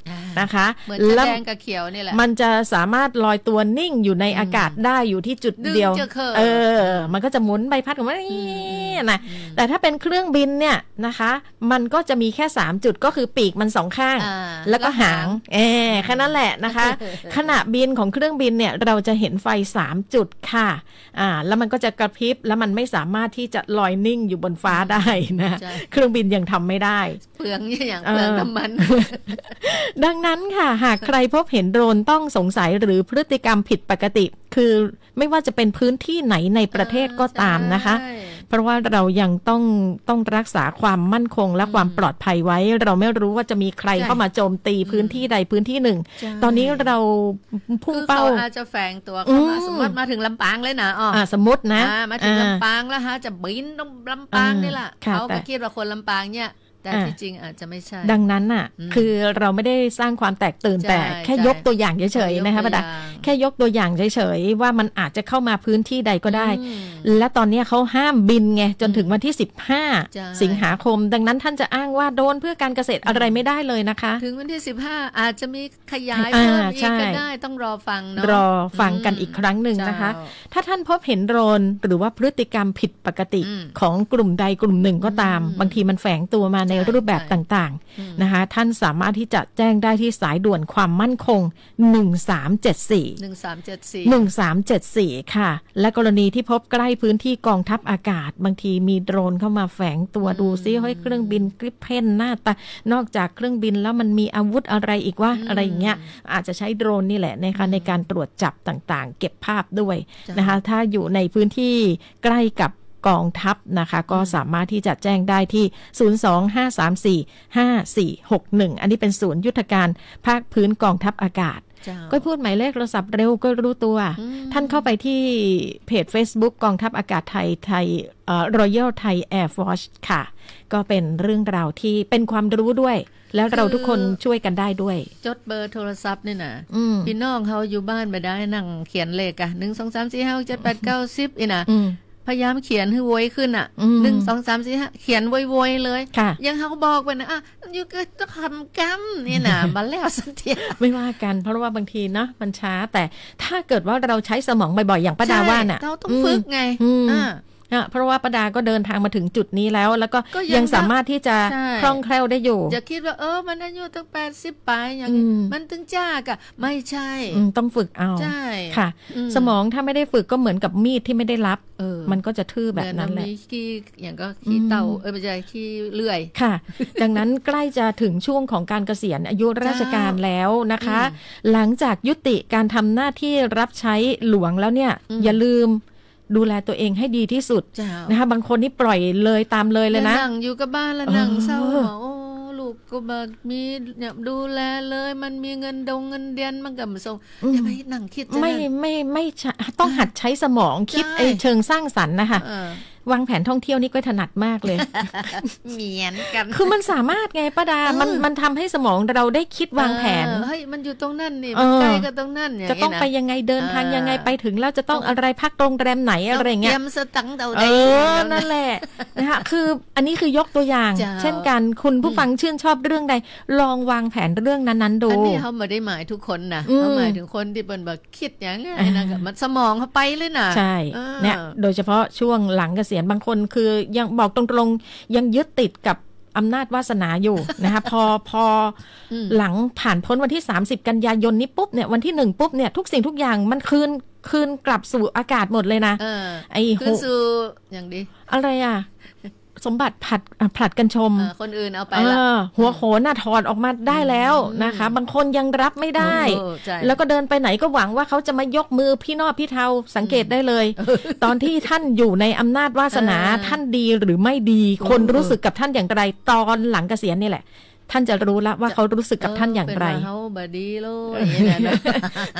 นะคะแล้วแดงกับเขียวนี่แหละมันจะสามารถลอยตัวนิ่งอยู่ในอากาศได้อยู่ที่จุดเดียวมันก็จะหมุนใบพัดของมันนะแต่ถ้าเป็นเครื่องบินเนี่ยนะคะมันก็จะมีแค่3 จุดก็คือปีกมัน2 ข้างแล้วก็หางแค่นั้นแหละนะคะขณะบินของเครื่องบินเนี่ยเราจะเห็นไฟ3 จุดค่ะแล้วมันก็จะกระพริบแล้วมันไม่สามารถที่จะลอยนิ่งอยู่บนฟ้าได้นะเครื่องบินยังทำไม่ได้เปลืองอย่างเปลืองน้ำมันดังนั้นค่ะหากใครพบเห็นโดรนต้องสงสัยหรือพฤติกรรมผิดปกติคือไม่ว่าจะเป็นพื้นที่ไหนในประเทศก็ตามนะคะเพราะว่าเรายังต้องรักษาความมั่นคงและความปลอดภัยไว้เราไม่รู้ว่าจะมีใครเข้ามาโจมตีพื้นที่ใดพื้นที่หนึ่งตอนนี้เราพุ่งเป้าอาจจะแฝงตัวเข้ามาสมมติมาถึงลำปางเลยนะสมมตินะมาถึงลำปางแล้วฮะจะบินต้องลำปางนี่แหละเขาไปคิดว่าคนลำปางเนี่ยแต่ที่จริงอาจจะไม่ใช่ดังนั้นน่ะคือเราไม่ได้สร้างความแตกตื่นแต่แค่ยกตัวอย่างเฉยๆนะคะป้าดาแค่ยกตัวอย่างเฉยๆว่ามันอาจจะเข้ามาพื้นที่ใดก็ได้และตอนนี้เขาห้ามบินไงจนถึงวันที่15 สิงหาคมดังนั้นท่านจะอ้างว่าโดนเพื่อการเกษตรอะไรไม่ได้เลยนะคะถึงวันที่15อาจจะมีขยายเพิ่มอีกก็ได้ต้องรอฟังเนาะรอฟังกันอีกครั้งหนึ่งนะคะถ้าท่านพบเห็นโดรนหรือว่าพฤติกรรมผิดปกติของกลุ่มใดกลุ่มหนึ่งก็ตามบางทีมันแฝงตัวมาในรูปแบบต่างๆนะคะท่านสามารถที่จะแจ้งได้ที่สายด่วนความมั่นคง1374ค่ะและกรณีที่พบใกล้พื้นที่กองทัพอากาศบางทีมีโดรนเข้ามาแฝงตัวดูซิเฮ้ยเครื่องบินกริปเพนหน้าตานอกจากเครื่องบินแล้วมันมีอาวุธอะไรอีกว่าอะไรอย่างเงี้ยอาจจะใช้โดรนนี่แหละนะคะในการตรวจจับต่างๆเก็บภาพด้วยนะคะถ้าอยู่ในพื้นที่ใกล้กับกองทัพนะคะก็สามารถที่จะแจ้งได้ที่025345461อันนี้เป็นศูนย์ยุทธการภาคพื้นกองทัพอากาศ ก็พูดหมายเลขโทรศัพท์เร็วก็รู้ตัวท่านเข้าไปที่เพจ Facebook กองทัพอากาศไทยRoyal Thai Air Force ค่ะก็เป็นเรื่องราวที่เป็นความรู้ด้วยแล้วเราทุกคนช่วยกันได้ด้วยจดเบอร์โทรศัพท์นี่นะพี่น้องเขาอยู่บ้านไม่ได้นั่งเขียนเลขอะ1 2 3 4 5 6 7 8 9 10นี่นะพยายามเขียนให้ไวขึ้นอ่ะ1 2 3 4 5เขียนไวๆเลยยังเขาบอกไปนะอยู่ก็ต้องทำกรรมนี่นะมาแล้วสักทีไม่ว่ากันเพราะว่าบางทีนะมันช้าแต่ถ้าเกิดว่าเราใช้สมองบ่อยๆอย่างป้าดาว่าน่ะเราต้องฝึกไงเพราะว่าป้าดาก็เดินทางมาถึงจุดนี้แล้วก็ยังสามารถที่จะคล่องแคล่วได้อยู่จะคิดว่ามันอายุตั้ง80ปลายอย่างมันถึงจ้ากะไม่ใช่ต้องฝึกเอาใช่ค่ะสมองถ้าไม่ได้ฝึกก็เหมือนกับมีดที่ไม่ได้รับมันก็จะทื่อแบบนั้นแหละขี้อย่างก็ขี้เต่าไม่ใช่ขี้เลื่อยค่ะดังนั้นใกล้จะถึงช่วงของการเกษียณอายุราชการแล้วนะคะหลังจากยุติการทำหน้าที่รับใช้หลวงแล้วเนี่ยอย่าลืมดูแลตัวเองให้ดีที่สุดนะคะบางคนนี่ปล่อยเลยตามเลยเลยนะนั่งอยู่กับบ้านแล้วนั่งเศร้าลูกก็แบบมีเนี่ยดูแลเลยมันมีเงินเดือนมันก็มาส่งอย่าไปนั่งคิดไม่ต้องหัดใช้สมองคิดเชิงสร้างสรรค์นะคะวางแผนท่องเที่ยวนี่ก็ถนัดมากเลยเหมือนกันคือมันสามารถไงป้าดามันทำให้สมองเราได้คิดวางแผนเฮ้ยมันอยู่ตรงนั้นนี่มันใกล้กับตรงนั้นจะต้องไปยังไงเดินทางยังไงไปถึงแล้วจะต้องอะไรพักโรงแรมไหนอะไรเงี้ยเตรียมสตังค์เท่าใดนั่นแหละนะคะคืออันนี้คือยกตัวอย่างเช่นกันคุณผู้ฟังชื่นชอบเรื่องใดลองวางแผนเรื่องนั้นๆดูอันนี้เขาไม่ได้หมายทุกคนนะเขาหมายถึงคนที่เป็นแบบคิดอย่างนี้นะมันสมองเขาไปเลยนะใช่เนี่ยโดยเฉพาะช่วงหลังเกษียณบางคนคือยังบอกตรงๆยังยึดติดกับอำนาจวาสนาอยู่นะคะพอหลังผ่านพ้นวันที่30กันยายนนี้ปุ๊บเนี่ยวันที่1ปุ๊บเนี่ยทุกสิ่งทุกอย่างมันคืนกลับสู่อากาศหมดเลยนะไอ้คืนสู่อย่างดีอะไรอ่ะสมบัติผลัดกันชมคนอื่นเอาไปละหัวโขนถอดออกมาได้แล้วนะคะบางคนยังรับไม่ได้แล้วก็เดินไปไหนก็หวังว่าเขาจะมายกมือพี่นอพี่เทาสังเกตได้เลยตอนที่ท่านอยู่ในอำนาจวาสนาท่านดีหรือไม่ดีคนรู้สึกกับท่านอย่างไรตอนหลังเกษียณนี่แหละท่านจะรู้ละว่าเขารู้สึกกับท่านอย่างไรเขาบดีโล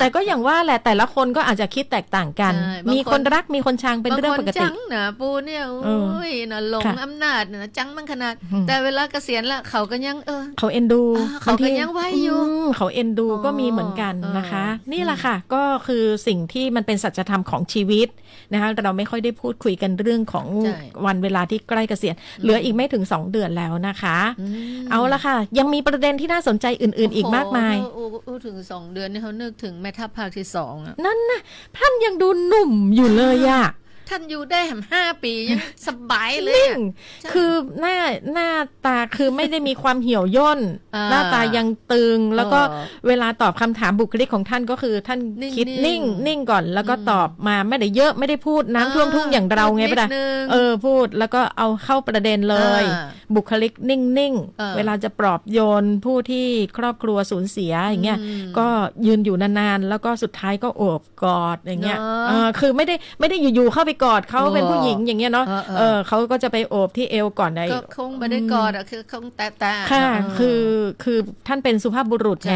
แต่ก็อย่างว่าแหละแต่ละคนก็อาจจะคิดแตกต่างกันมีคนรักมีคนชังเป็นเรื่องปกติจังนะปูเนี่ยโอ้ยนะหลงอำนาจนะจังมันขนาดแต่เวลาเกษียณละเขาก็ยังเขาเอ็นดูเขาก็ยังไหวอยู่เขาเอ็นดูก็มีเหมือนกันนะคะนี่แหละค่ะก็คือสิ่งที่มันเป็นสัจธรรมของชีวิตนะคะเราไม่ค่อยได้พูดคุยกันเรื่องของวันเวลาที่ใกล้เกษียณเหลืออีกไม่ถึง2 เดือนแล้วนะคะเอาละค่ะยังมีประเด็นที่น่าสนใจอื่นๆอีกมากมายถึง2 เดือนนี่เขานึกถึงแม่ทัพภาคที่2อ่ะนั่นนะท่านยังดูหนุ่มอยู่เลยอ่ะท่านอยู่ได้5 ปียังสบายเลย คือหน้าตาคือไม่ได้มีความเหี่ยวย่นหน้าตายังตึงแล้วก็เวลาตอบคำถามบุคลิกของท่านก็คือท่านคิดนิ่งก่อนแล้วก็ตอบมาไม่ได้เยอะไม่ได้พูดน้ำท่วมทุ่งอย่างเราไงป่ะพูดแล้วก็เอาเข้าประเด็นเลยบุคลิกนิ่งเวลาจะปลอบโยนผู้ที่ครอบครัวสูญเสียอย่างเงี้ยก็ยืนอยู่นานๆแล้วก็สุดท้ายก็โอบกอดอย่างเงี้ยคือไม่ได้อยู่ๆเข้าไปกอดเขาเป็นผู้หญิงอย่างเงี้ยเนาะเขาก็จะไปโอบที่เอวก่อนได้ก็คงไม่ได้กอดคือคงแตะค่ะคือท่านเป็นสุภาพบุรุษไง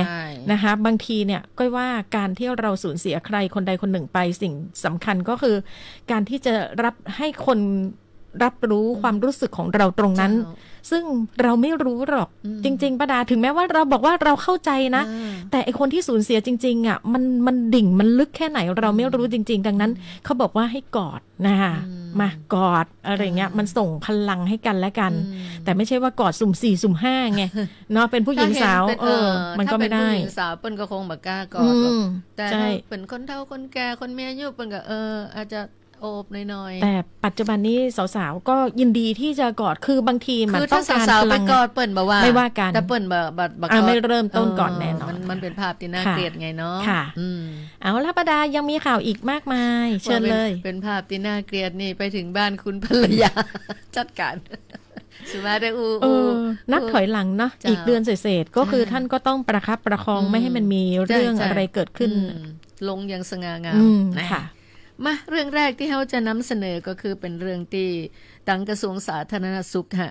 นะคะบางทีเนี่ยก็ว่าการที่เราสูญเสียใครคนใดคนหนึ่งไปสิ่งสำคัญก็คือการที่จะรับให้คนรับรู้ความรู้สึกของเราตรงนั้นซึ่งเราไม่รู้หรอกจริงๆป้าดาถึงแม้ว่าเราบอกว่าเราเข้าใจนะแต่ไอคนที่สูญเสียจริงๆอ่ะมันดิ่งมันลึกแค่ไหนเราไม่รู้จริงๆดังนั้นเขาบอกว่าให้กอดนะคะมากอดอะไรเงี้ยมันส่งพลังให้กันและกันแต่ไม่ใช่ว่ากอดสุ่ม4สุ่ม5ไงเนาะเป็นผู้หญิงสาวมันก็ไม่ได้ผู้หญิงสาวเปิ้นก็คงบ่กล้ากอดแต่เป็นคนเฒ่าคนแก่คนมีอายุเปิ้นก็อาจจะโอบหน่อยๆแต่ปัจจุบันนี้สาวๆก็ยินดีที่จะกอดคือบางทีมันต้องการพลังไปกอดเปิ้นบ่ว่าไม่ว่ากันแต่เปิ้นบ่ไม่เริ่มต้นก่อนแน่นอนมันเป็นภาพที่น่าเกลียดไงเนาะค่ะเอาล่ะป้าดายังมีข่าวอีกมากมายเชิญเลยเป็นภาพที่น่าเกลียดนี่ไปถึงบ้านคุณภรรยาจัดการสุมาได้นับถอยหลังเนาะอีกเดือนเศษๆก็คือท่านก็ต้องประคับประคองไม่ให้มันมีเรื่องอะไรเกิดขึ้นลงอย่างสง่างามค่ะมาเรื่องแรกที่เราจะนำเสนอก็คือเป็นเรื่องที่ทางกระทรวงสาธารณสุขค่ะ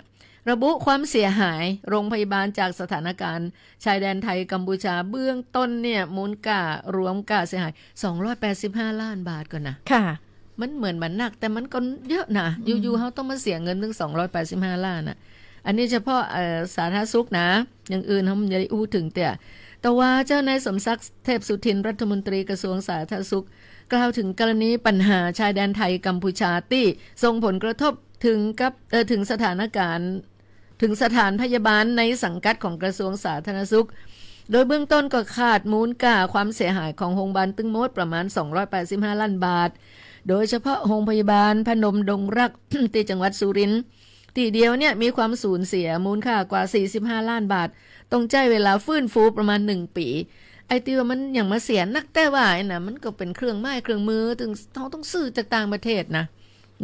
ระบุความเสียหายโรงพยาบาลจากสถานการณ์ชายแดนไทยกัมพูชาเบื้องต้นเนี่ยมูลค่ารวมค่าเสียหาย285ล้านบาทก่อนนะค่ะมันเหมือนมันหนักแต่มันก็เยอะนะอยู่ๆเฮาต้องมาเสียเงินถึง285ล้านน่ะอันนี้เฉพาะสาธารณสุขนะอย่างอื่นเฮาไม่ได้อู้ถึงแต่ว่าเจ้านายสมศักดิ์เทพสุทินรัฐมนตรีกระทรวงสาธารณสุขกล่าวถึงกรณีปัญหาชายแดนไทยกัมพูชาที่ส่งผลกระทบถึงสถานการณ์ถึงสถานพยาบาลในสังกัดของกระทรวงสาธารณสุขโดยเบื้องต้นก็คาดมูลค่าความเสียหายของโรงพยาบาลตึงโมดประมาณ285ล้านบาทโดยเฉพาะโรงพยาบาลพนมดงรัก ที่จังหวัดสุรินทร์ที่เดียวเนี่ยมีความสูญเสียมูลค่ากว่า45ล้านบาทต้องใช้เวลาฟื้นฟูประมาณ1ปีไอ้ที่ว่ามันอย่างมาเสียนักแต่ว่าไอ้น่ะมันก็เป็นเครื่องไม้เครื่องมือถึงต้องซื้อจากต่างประเทศนะ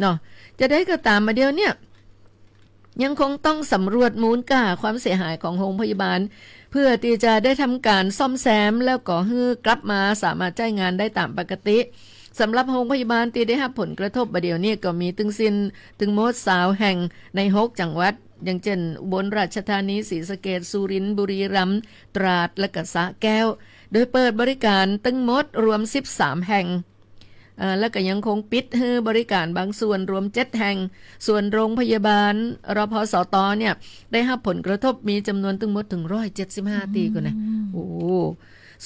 เนาะจะได้ก็ตามมาเดียวเนี่ยยังคงต้องสำรวจมูลค่าความเสียหายของโรงพยาบาลเพื่อที่จะได้ทำการซ่อมแซมแล้วก็ให้กลับมาสามารถใช้งานได้ตามปกติสำหรับโรงพยาบาลที่ได้รับผลกระทบประเดี๋ยวนี้ก็มีถึงโมด20แห่งใน6จังหวัดอย่างเช่นอุบลราชธานีศรีสะเกษสุรินทร์บุรีรัมย์ตราดและก็สระแก้วโดยเปิดบริการตึงหมดรวม13แห่งแล้วก็ยังคงปิดให้บริการบางส่วนรวม7แห่งส่วนโรงพยาบาลรพสตเนี่ยได้รับผลกระทบมีจำนวนตึงหมดถึง175ตีก่อนนะโอ้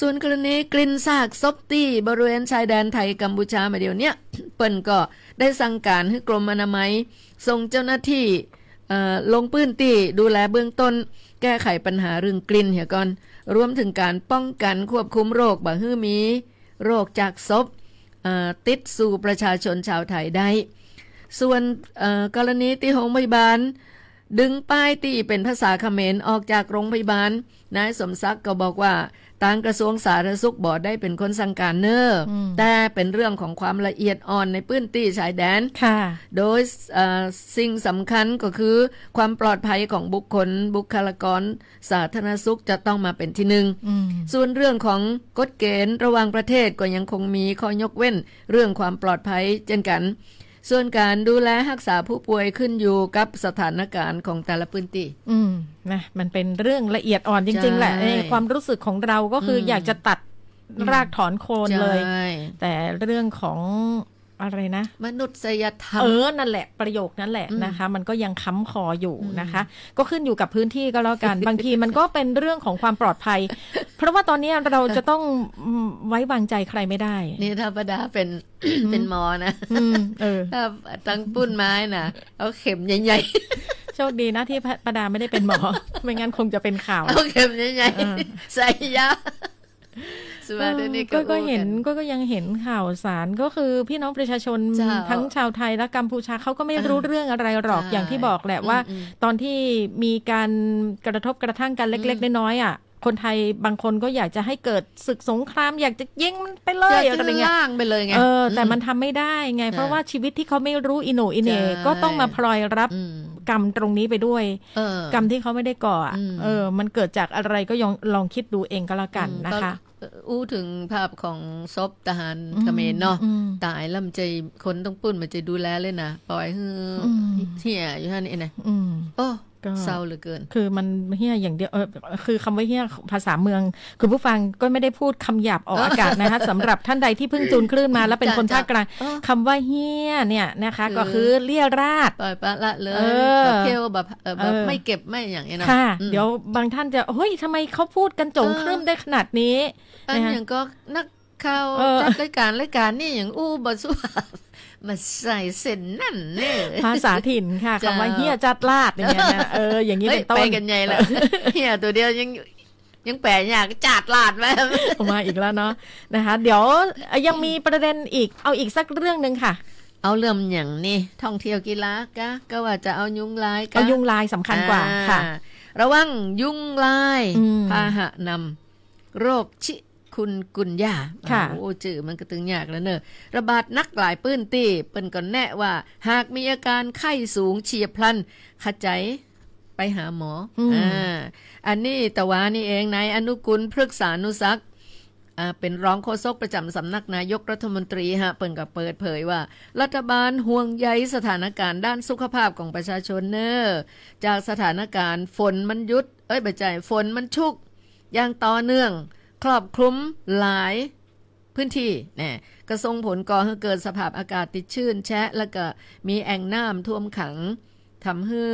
ส่วนกรณีกลิ่นซากศพที่บริเวณชายแดนไทยกัมพูชามาเดี๋ยวนี้เปิ้นก็ได้สั่งการให้กรมอนามัยส่งเจ้าหน้าที่ลงพื้นที่ดูแลเบื้องต้นแก้ไขปัญหาเรื่องกลิ่นเหี่ยก่อนรวมถึงการป้องกันควบคุมโรคบ่ให้มีโรคจากศพติดสู่ประชาชนชาวไทยได้ส่วนกรณีที่โรงพยาบาลดึงป้ายที่เป็นภาษาเขมรออกจากโรงพยาบาลนายสมศักดิ์ก็บอกว่าทางกระทรวงสาธารณสุขบอกได้เป็นคนสั่งการแต่เป็นเรื่องของความละเอียดอ่อนในพื้นที่ชายแดนโดยสิ่งสำคัญก็คือความปลอดภัยของบุคลากรสาธารณสุขจะต้องมาเป็นที่หนึ่งส่วนเรื่องของกฎเกณฑ์ระหว่างประเทศก็ยังคงมีข้อยกเว้นเรื่องความปลอดภัยเช่นกันส่วนการดูแลรักษาผู้ป่วยขึ้นอยู่กับสถานการณ์ของแต่ละพื้นที่นะมันเป็นเรื่องละเอียดอ่อนจริงๆแหละความรู้สึกของเราก็คืออยากจะตัดรากถอนโคนเลยแต่เรื่องของอะไรนะมนุษยธรรมนั่นแหละประโยคนั้นแหละนะคะมันก็ยังค้ำคออยู่นะคะก็ขึ้นอยู่กับพื้นที่ก็แล้วกัน บางทีมันก็เป็นเรื่องของความปลอดภัย เพราะว่าตอนนี้เราจะต้องไว้วางใจใครไม่ได้นี่ถ้าประดาเป็น เป็นหมอนะถ้าตั้งปุ้นไม้นะเอาเข็มใหญ่ๆโชคดีนะที่ประดาไม่ได้เป็นหมอ ไม่งั้นคงจะเป็นข่าวเอาเข็มใหญ่ๆใส่ยาก็เห็นก็ยังเห็นข่าวสารก็คือพี่น้องประชาชนทั้งชาวไทยและกัมพูชาเขาก็ไม่รู้เรื่องอะไรหรอกอย่างที่บอกแหละว่าตอนที่มีการกระทบกระทั่งกันเล็กๆน้อยๆอ่ะคนไทยบางคนก็อยากจะให้เกิดศึกสงครามอยากจะยิงมันไปเลยอะไรเงี้ยไปเลยไงแต่มันทำไม่ได้ไงเพราะว่าชีวิตที่เขาไม่รู้อิโหนอิเหน่ก็ต้องมาพลอยรับกรรมตรงนี้ไปด้วยกรรมที่เขาไม่ได้ก่อมันเกิดจากอะไรก็ลองคิดดูเองก็แล้วกันนะคะอู้ถึงภาพของศพทหารเขมรเนาะตายแล้วมันใจคนต้องปุ้นมันจะดูแลเลยนะปล่อยให้เหี้ยอยู่ท่านนี่นะโอ้เศร้าเหลือเกินคือมันเหี้ยอย่างเดียวคือคำว่าเหี้ยภาษาเมืองคุณผู้ฟังก็ไม่ได้พูดคำหยาบออกอากาศนะคะสำหรับท่านใดที่เพิ่งจูนคลื่นมาแล้วเป็นคนภาคกลางคำว่าเหี้ยเนี่ยนะคะก็คือเลี่ยราดปล่อยปละเลยแบบเที่ยวแบบไม่เก็บไม่อย่างนี้นะค่ะเดี๋ยวบางท่านจะเฮ้ยทำไมเขาพูดกันโจงครึ่มได้ขนาดนี้อย่างก็นักข่าวจัดรายการนี่อย่างอู้บสุภาพมาใส่เส้นนั่นเนี่ยภาษาถิ่นค่ะคำว่าเฮียจัดลาดอย่างเงี้ยนะอย่างนี้เป็นต้นไปกันใหญ่เลยเฮียตัวเดียวยังแปลยากจัดลาดไว้มาอีกแล้วเนาะนะคะเดี๋ยวยังมีประเด็นอีกเอาอีกสักเรื่องนึงค่ะเอาเรื่องอย่างนี้ท่องเที่ยวกีฬาก็ว่าจะเอายุงลายเอายุงลายสำคัญกว่าค่ะระวังยุงลายพาหะนำโรคชิคุณกุนยาโอ้จื่อมันก็ตึงยากแล้วเนอะระบาดนักหลายพื้นที่เปิ้นก็แนะว่าหากมีอาการไข้สูงเฉียบพลันขจายไปหาหมออันนี้ตะวานี่เองนายอนุกุลพฤกษานุศักดิ์ เป็นรองโฆษกประจำสำนักนายกรัฐมนตรีเปิ่นก็เปิดเผยว่ารัฐบาลห่วงใยสถานการณ์ด้านสุขภาพของประชาชนจากสถานการณ์ฝนมันหยุดฝนมันชุกอย่างต่อเนื่องครอบคลุมหลายพื้นที่ก็ส่งผลก่อให้เกิดสภาพอากาศติดชื้นแฉะแล้วก็มีแอ่งน้ำท่วมขังทำให้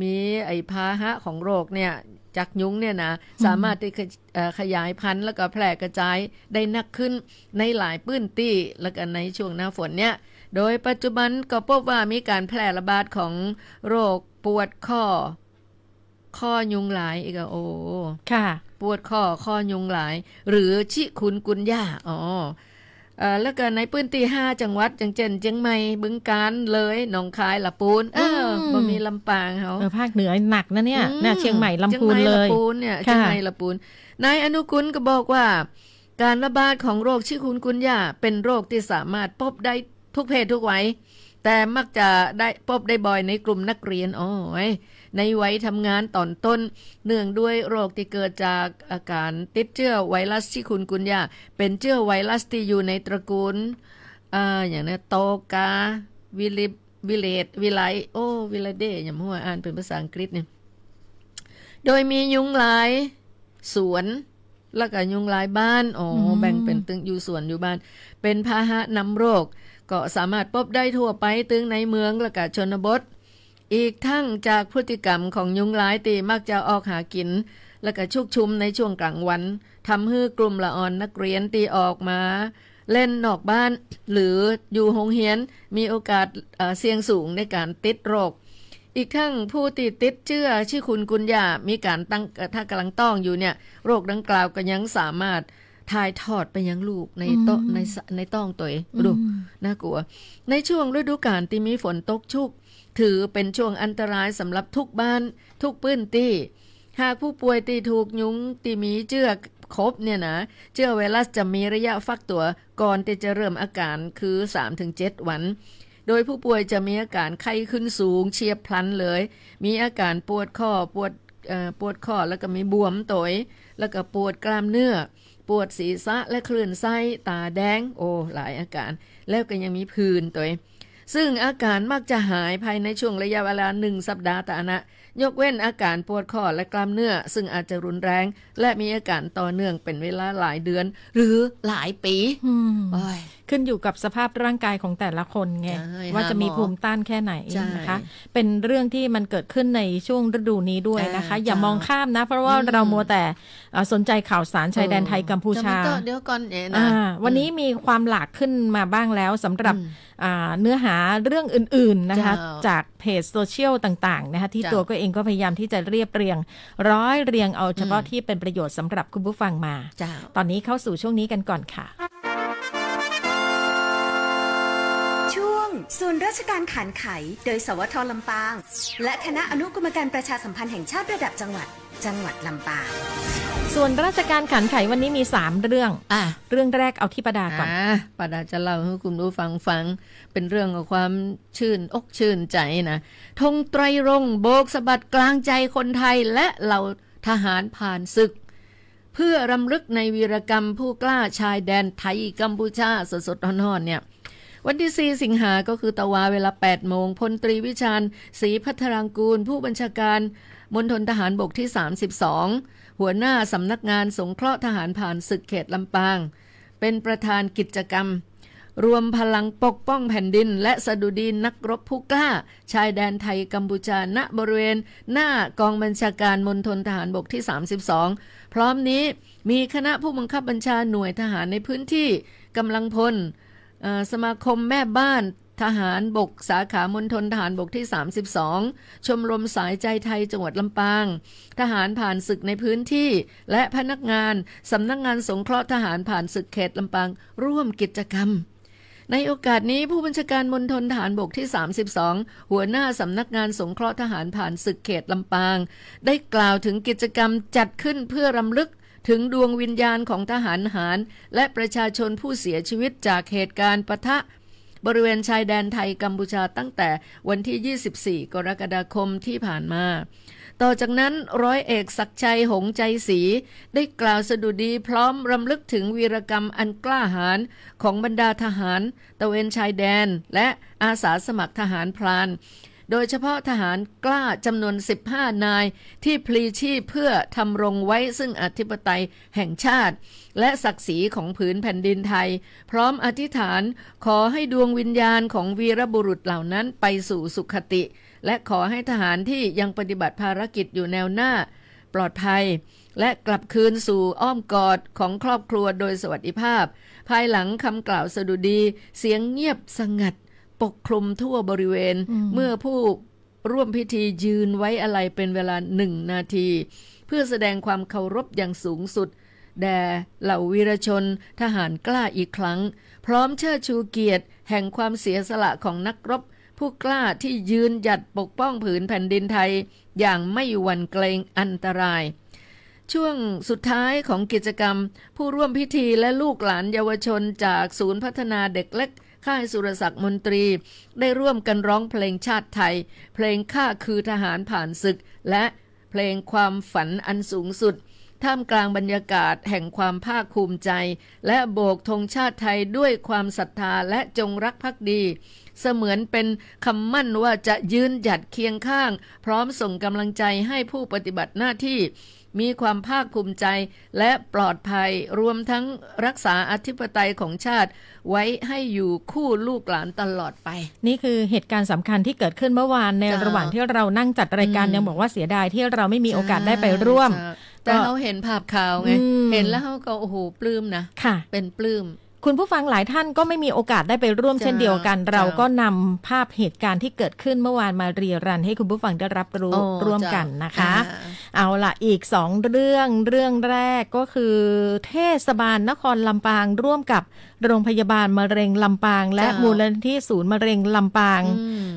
มีพาหะของโรคจากยุงสามารถที่ขยายพันธุ์แล้วก็แพร่กระจายได้นักขึ้นในหลายพื้นที่แล้วก็ในช่วงหน้าฝนโดยปัจจุบันก็พบว่ามีการแพร่ระบาดของโรคปวดข้อยุงหลายอีกค่ะปวดข้อยุงหลายหรือชิคุนกุนย่าแล้วก็ในพื้นที่5จังหวัดอย่างเช่นเชียงใหม่บึงกาฬเลยหนองคายลำพูนบ่มีลำปางเฮาภาคเหนือหนักนะเนี่ยเชียงใหม่ลำพูนเลยเชียงใหม่ลำพูนนายอนุกุลก็บอกว่าการระบาดของโรคชิคุนกุนย่าเป็นโรคที่สามารถพบได้ทุกเพศทุกวัยแต่มักจะได้พบได้บ่อยในกลุ่มนักเรียนในวัยทำงานตอนต้นเนื่องด้วยโรคที่เกิดจากอาการติดเชื้อไวรัสชิคุนกุนย่าเป็นเชื้อไวรัสที่อยู่ในตระกูลอย่างนี้โตกาวิเลดวิไลวิลาเดอย่างหัวอ่านเป็นภาษาอังกฤษเนี่ยโดยมียุงลายสวนแล้วก็ยุงลายบ้านแบ่งเป็นตึงอยู่สวนอยู่บ้านเป็นพาหะนำโรคก็สามารถพบได้ทั่วไปตึงในเมืองและก็ชนบทอีกทั้งจากพฤติกรรมของยุงลายที่มักจะออกหากินและก็ชุกชุมในช่วงกลางวันทำให้กลุ่มละอ่อนนักเรียนที่ออกมาเล่นนอกบ้านหรืออยู่โรงเรียนมีโอกาสเสี่ยงสูงในการติดโรคอีกทั้งผู้ติดเชื้อชิคุนกุนย่ามีการถ้ากำลังต้องอยู่โรคดังกล่าวก็ยังสามารถถ่ายทอดไปยังลูกในต้องตัวเองดูน่ากลัวในช่วงฤดูกาลที่มีฝนตกชุกถือเป็นช่วงอันตรายสำหรับทุกบ้านทุกพื้นที่หากผู้ป่วยที่ถูกยุงที่มีเชื้อครบเชื้อไวรัสจะมีระยะฟักตัวก่อนที่จะเริ่มอาการคือ 3-7 วันโดยผู้ป่วยจะมีอาการไข้ขึ้นสูงเฉียบพลันเลยมีอาการปวดข้อปวดข้อแล้วก็มีบวมตัวแล้วก็ปวดกล้ามเนื้อปวดศีรษะและคลื่นไส้ตาแดงหลายอาการแล้วก็ยังมีผื่นตัวซึ่งอาการมักจะหายภายในช่วงระยะเวลา1สัปดาห์แต่ยกเว้นอาการปวดข้อและกล้ามเนื้อซึ่งอาจจะรุนแรงและมีอาการต่อเนื่องเป็นเวลาหลายเดือนหรือหลายปีขึ้นอยู่กับสภาพร่างกายของแต่ละคนไงว่าจะมีภูมิต้านแค่ไหนนะคะเป็นเรื่องที่มันเกิดขึ้นในช่วงฤดูนี้ด้วยนะคะอย่ามองข้ามนะเพราะว่าเรามัวแต่สนใจข่าวสารชายแดนไทยกัมพูชาเดี๋ยวก่อนวันนี้มีความหลากขึ้นมาบ้างแล้วสำหรับเนื้อหาเรื่องอื่นๆนะคะจากเพจโซเชียลต่างๆนะคะที่ตัวก็เองก็พยายามที่จะเรียบเรียงร้อยเรียงเอาเฉพาะที่เป็นประโยชน์สำหรับคุณผู้ฟังมาตอนนี้เข้าสู่ช่วงนี้กันก่อนค่ะช่วงศูนย์ราชการขานไขโดยสวท.ลำปางและคณะอนุกรรมการประชาสัมพันธ์แห่งชาติระดับจังหวัดลำปางส่วนราชการขันไขวันนี้มี3เรื่องเรื่องแรกเอาที่ประดาก่อนประดาจะเล่าให้คุณผู้ฟังเป็นเรื่องของความชื่นอกชื่นใจนะธงไตรรงค์โบกสะบัดกลางใจคนไทยและเหล่าทหารผ่านศึกเพื่อรำลึกในวีรกรรมผู้กล้าชายแดนไทยกัมพูชาสดๆร้อนๆวันที่4สิงหาก็คือตะวาเวลา 8 โมงพลตรีวิชาญศรีพัทรังกูลผู้บัญชาการมณฑลทหารบกที่32หัวหน้าสำนักงานสงเคราะห์ทหารผ่านศึกเขตลำปางเป็นประธานกิจกรรมรวมพลังปกป้องแผ่นดินและสดุดีนักรบผู้กล้าชายแดนไทยกัมพูชาณบริเวณหน้ากองบัญชาการมณฑลทหารบกที่32พร้อมนี้มีคณะผู้บังคับบัญชาหน่วยทหารในพื้นที่กำลังพลสมาคมแม่บ้านทหารบกสาขามณฑลทหารบกที่32ชมรมสายใจไทยจังหวัดลำปางทหารผ่านศึกในพื้นที่และพนักงานสำนักงานสงเคราะห์ทหารผ่านศึกเขตลำปางร่วมกิจกรรมในโอกาสนี้ผู้บัญชาการมณฑลทหารบกที่32หัวหน้าสำนักงานสงเคราะห์ทหารผ่านศึกเขตลำปางได้กล่าวถึงกิจกรรมจัดขึ้นเพื่อรำลึกถึงดวงวิญญาณของทหารหารและประชาชนผู้เสียชีวิตจากเหตุการณ์ปะทะบริเวณชายแดนไทยกัมพูชาตั้งแต่วันที่24กรกฎาคมที่ผ่านมา ต่อจากนั้นร้อยเอกศักดิ์ชัยหงส์ใจศรีได้กล่าวสดุดีพร้อมรำลึกถึงวีรกรรมอันกล้าหาญของบรรดาทหารตระเวนชายแดนและอาสาสมัครทหารพรานโดยเฉพาะทหารกล้าจำนวน15นายที่พลีชีพเพื่อทำรงไว้ซึ่งอธิปไตยแห่งชาติและศักดิ์ศรีของผืนแผ่นดินไทยพร้อมอธิษฐานขอให้ดวงวิญญาณของวีรบุรุษเหล่านั้นไปสู่สุคติและขอให้ทหารที่ยังปฏิบัติภารกิจอยู่แนวหน้าปลอดภัยและกลับคืนสู่อ้อมกอดของครอบครัวโดยสวัสดิภาพภายหลังคำกล่าวสดุดีเสียงเงียบสงัดปกคลุมทั่วบริเวณเมื่อผู้ร่วมพิธียืนไว้อาลัยเป็นเวลา1 นาทีเพื่อแสดงความเคารพอย่างสูงสุดแด่เหล่าวีรชนทหารกล้าอีกครั้งพร้อมเชิดชูเกียรติแห่งความเสียสละของนักรบผู้กล้าที่ยืนหยัดปกป้องผืนแผ่นดินไทยอย่างไม่หวั่นเกรงอันตรายช่วงสุดท้ายของกิจกรรมผู้ร่วมพิธีและลูกหลานเยาวชนจากศูนย์พัฒนาเด็กเล็กค่ายสุรศักดิ์มนตรีได้ร่วมกันร้องเพลงชาติไทยเพลงข้าคือทหารผ่านศึกและเพลงความฝันอันสูงสุดท่ามกลางบรรยากาศแห่งความภาคภูมิใจและโบกธงชาติไทยด้วยความศรัทธาและจงรักภักดีเสมือนเป็นคำมั่นว่าจะยืนหยัดเคียงข้างพร้อมส่งกำลังใจให้ผู้ปฏิบัติหน้าที่มีความภาคภูมิใจและปลอดภัยรวมทั้งรักษาอธิปไตยของชาติไว้ให้อยู่คู่ลูกหลานตลอดไปนี่คือเหตุการณ์สำคัญที่เกิดขึ้นเมื่อวานในระหว่างที่เรานั่งจัดรายการยังบอกว่าเสียดายที่เราไม่มีโอกาสได้ไปร่วมแต่เราเห็นภาพข่าวไงเห็นแล้วเขาก็โอ้โหปลื้มนะเป็นปลื้มคุณผู้ฟังหลายท่านก็ไม่มีโอกาสได้ไปร่วมเช่นเดียวกันเราก็นำภาพเหตุการณ์ที่เกิดขึ้นเมื่อวานมาเรียรันให้คุณผู้ฟังได้รับรู้ร่วมกันนะคะเอาล่ะอีก2เรื่องแรกก็คือเทศบาลนครลำปางร่วมกับโรงพยาบาลมะเร็งลำปางและมูลนิธิศูนย์มะเร็งลำปาง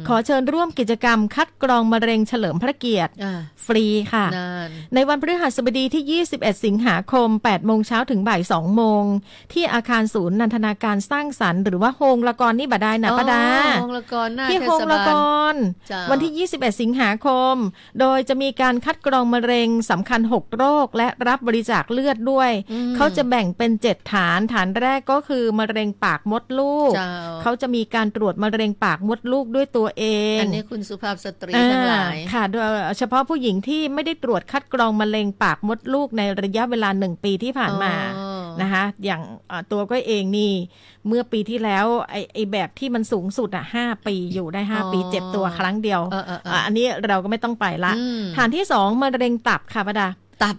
ขอเชิญร่วมกิจกรรมคัดกรองมะเร็งเฉลิมพระเกียรติฟรีค่ะในวันพฤหัสบดีที่21สิงหาคม 8 โมงเช้าถึงบ่าย 2 โมงที่อาคารศูนย์นันทนาการสร้างสรรค์หรือว่าโฮงละกรนี่บ่ได้นะป้าดาที่โฮงละกรวันที่21สิงหาคมโดยจะมีการคัดกรองมะเร็งสำคัญ6โรคและรับบริจาคเลือดด้วยเขาจะแบ่งเป็น7ฐานแรกก็คือมะเร็งปากมดลูกเขาจะมีการตรวจมะเร็งปากมดลูกด้วยตัวเองอันนี้คุณสุภาพสตรีทั้งหลายค่ะโดยเฉพาะผู้หญิงที่ไม่ได้ตรวจคัดกรองมะเร็งปากมดลูกในระยะเวลา1 ปีที่ผ่านมานะคะอย่างตัวก็เองนี่เมื่อปีที่แล้วไอแบบที่มันสูงสุด5 ปีอยู่ได้5 ปีเจ็บตัวครั้งเดียวอันนี้เราก็ไม่ต้องไปละฐานที่2มะเร็งตับค่ะป้าดาตับ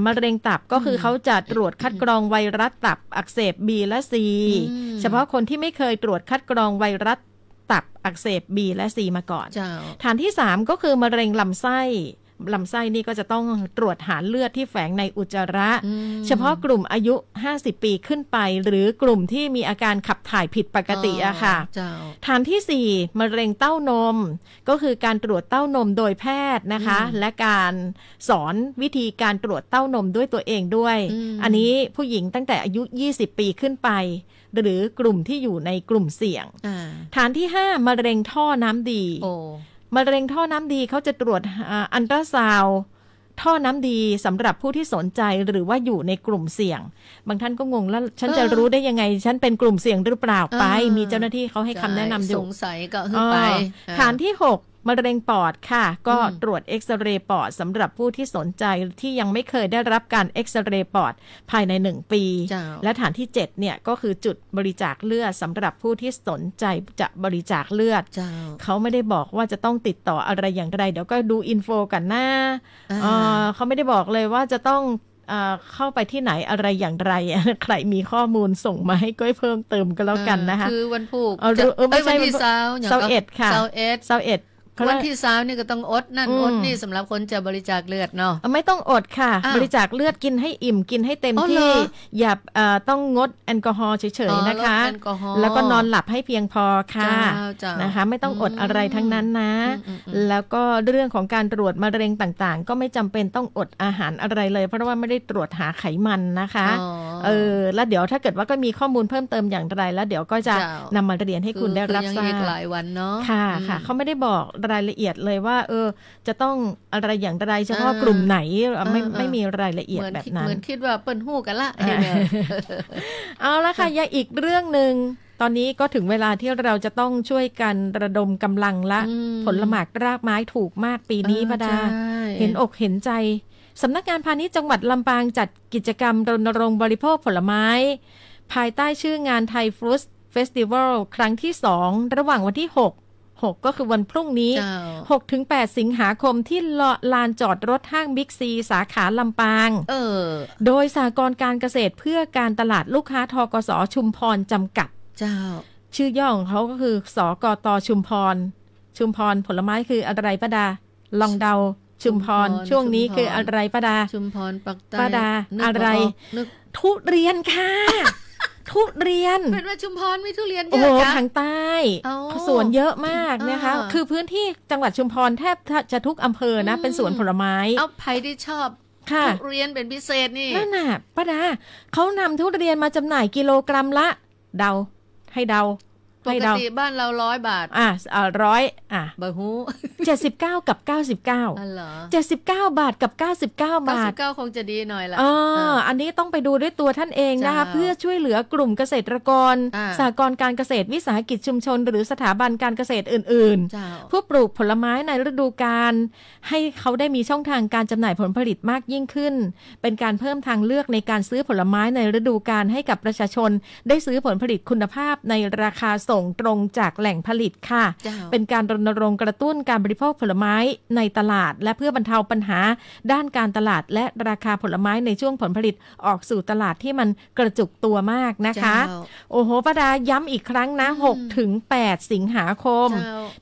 มะเร็งตับก็คือเขาจะตรวจคัดกรองไวรัสตับอักเสบ B และ C เฉพาะคนที่ไม่เคยตรวจคัดกรองไวรัสตับอักเสบ B และ C มาก่อนฐานที่3ก็คือมะเร็งลำไส้นี่ก็จะต้องตรวจหาเลือดที่แฝงในอุจจาระเฉพาะกลุ่มอายุ50 ปีขึ้นไปหรือกลุ่มที่มีอาการขับถ่ายผิดปกติอะค่ะฐานที่4มะเร็งเต้านมก็คือการตรวจเต้านมโดยแพทย์นะคะและการสอนวิธีการตรวจเต้านมด้วยตัวเองด้วยอันนี้ผู้หญิงตั้งแต่อายุ20 ปีขึ้นไปหรือกลุ่มที่อยู่ในกลุ่มเสี่ยงฐานที่5มะเร็งท่อน้ำดีมะเร็งท่อน้ำดีเขาจะตรวจอัลตราซาวด์ท่อน้ำดีสำหรับผู้ที่สนใจหรือว่าอยู่ในกลุ่มเสี่ยงบางท่านก็งงแล้วฉันจะรู้ได้ยังไงฉันเป็นกลุ่มเสี่ยงหรือเปล่าไปมีเจ้าหน้าที่เขาให้คำแนะนำอยู่สงสัยก็ไปฐานที่6มะเร็งปอดค่ะก็ตรวจเอ็กซเรย์ปอดสำหรับผู้ที่สนใจที่ยังไม่เคยได้รับการเอ็กซเรย์ปอดภายใน1 ปีและฐานที่7เนี่ยก็คือจุดบริจาคเลือดสำหรับผู้ที่สนใจจะบริจาคเลือดเขาไม่ได้บอกว่าจะต้องติดต่ออะไรอย่างไรเดี๋ยวก็ดูอินโฟกันหน้าเขาไม่ได้บอกเลยว่าจะต้องเข้าไปที่ไหนอะไรอย่างไรใครมีข้อมูลส่งมาให้ก้อยเพิ่มเติมก็แล้วกันนะคะคือวันพุธไม่ใช่วันที่21ค่ะ21วันที่3นี่ก็ต้องอดนั่นอดนี่สำหรับคนจะบริจาคเลือดเนาะไม่ต้องอดค่ะบริจาคเลือดกินให้อิ่มกินให้เต็มที่อย่าต้องงดแอลกอฮอล์เฉยๆนะคะแล้วก็นอนหลับให้เพียงพอค่ะนะคะไม่ต้องอดอะไรทั้งนั้นนะแล้วก็เรื่องของการตรวจมะเร็งต่างๆก็ไม่จำเป็นต้องอดอาหารอะไรเลยเพราะว่าไม่ได้ตรวจหาไขมันนะคะแล้วเดี๋ยวถ้าเกิดว่าก็มีข้อมูลเพิ่มเติมอย่างไรแล้วเดี๋ยวก็จะนำมาเรียนให้คุณได้รับทราบอีกหลายวันเนาะค่ะเขาไม่ได้บอก รายละเอียดเลยว่าจะต้องอะไรอย่างไรเฉพาะกลุ่มไหนไม่มีรายละเอียดแบบนั้นเหมือนคิดว่าเปิ้นฮู้กันละ เอาละค่ะยังอีกเรื่องนึงตอนนี้ก็ถึงเวลาที่เราจะต้องช่วยกันระดมกำลังละผลหมากรากไม้ถูกมากปีนี้ป้าดาเห็นอกเห็นใจสำนักงานพาณิชย์จังหวัดลำปางจัดกิจกรรมรณรงค์บริโภคผลไม้ภายใต้ชื่องานไทยฟรุตเฟสติวัลครั้งที่2ระหว่างวันที่6ก็คือวันพรุ่งนี้6 ถึง 8 สิงหาคมที่ลานจอดรถห้างบิ๊กซีสาขาลำปางโดยสหกรณ์การเกษตรเพื่อการตลาดลูกค้าทกส.ชุมพรจำกัดชื่อย่อของเขาก็คือสกต.ชุมพรผลไม้คืออะไรป้าดาลองเดาชุมพรช่วงนี้คืออะไรป้าดาชุมพรปักใต้ป้าดาอะไรทุเรียนค่ะทุเรียนเป็นว่าชุมพรมีทุเรียนเยอะทางใต้สวนเยอะมากนะคะคือพื้นที่จังหวัดชุมพรแทบจะทุกอำเภอนะเป็นสวนผลไม้เอาใครที่ชอบทุเรียนเป็นพิเศษนี่นั่นน่ะป้าดาเขานำทุเรียนมาจำหน่ายกิโลกรัมละให้เดาปกติบ้านเรา100 บาท100บะฮู้79กับ99อ๋อเหรอ79 บาทกับ99 บาท99คงจะดีหน่อยละอันนี้ต้องไปดูด้วยตัวท่านเองนะคะเพื่อช่วยเหลือกลุ่มเกษตรกรสหกรณ์การเกษตรวิสาหกิจชุมชนหรือสถาบันการเกษตรอื่นๆผู้ปลูกผลไม้ในฤดูกาลให้เขาได้มีช่องทางการจำหน่ายผลผลิตมากยิ่งขึ้นเป็นการเพิ่มทางเลือกในการซื้อผลไม้ในฤดูกาลให้กับประชาชนได้ซื้อผลผลิตคุณภาพในราคาส่งตรงจากแหล่งผลิตค่ะเป็นการรณรงค์กระตุ้นการบริโภคผลไม้ในตลาดและเพื่อบรรเทาปัญหาด้านการตลาดและราคาผลไม้ในช่วงผลผลิตออกสู่ตลาดที่มันกระจุกตัวมากนะคะโอ้โหป้าดาย้ำอีกครั้งนะ6 ถึง 8 สิงหาคม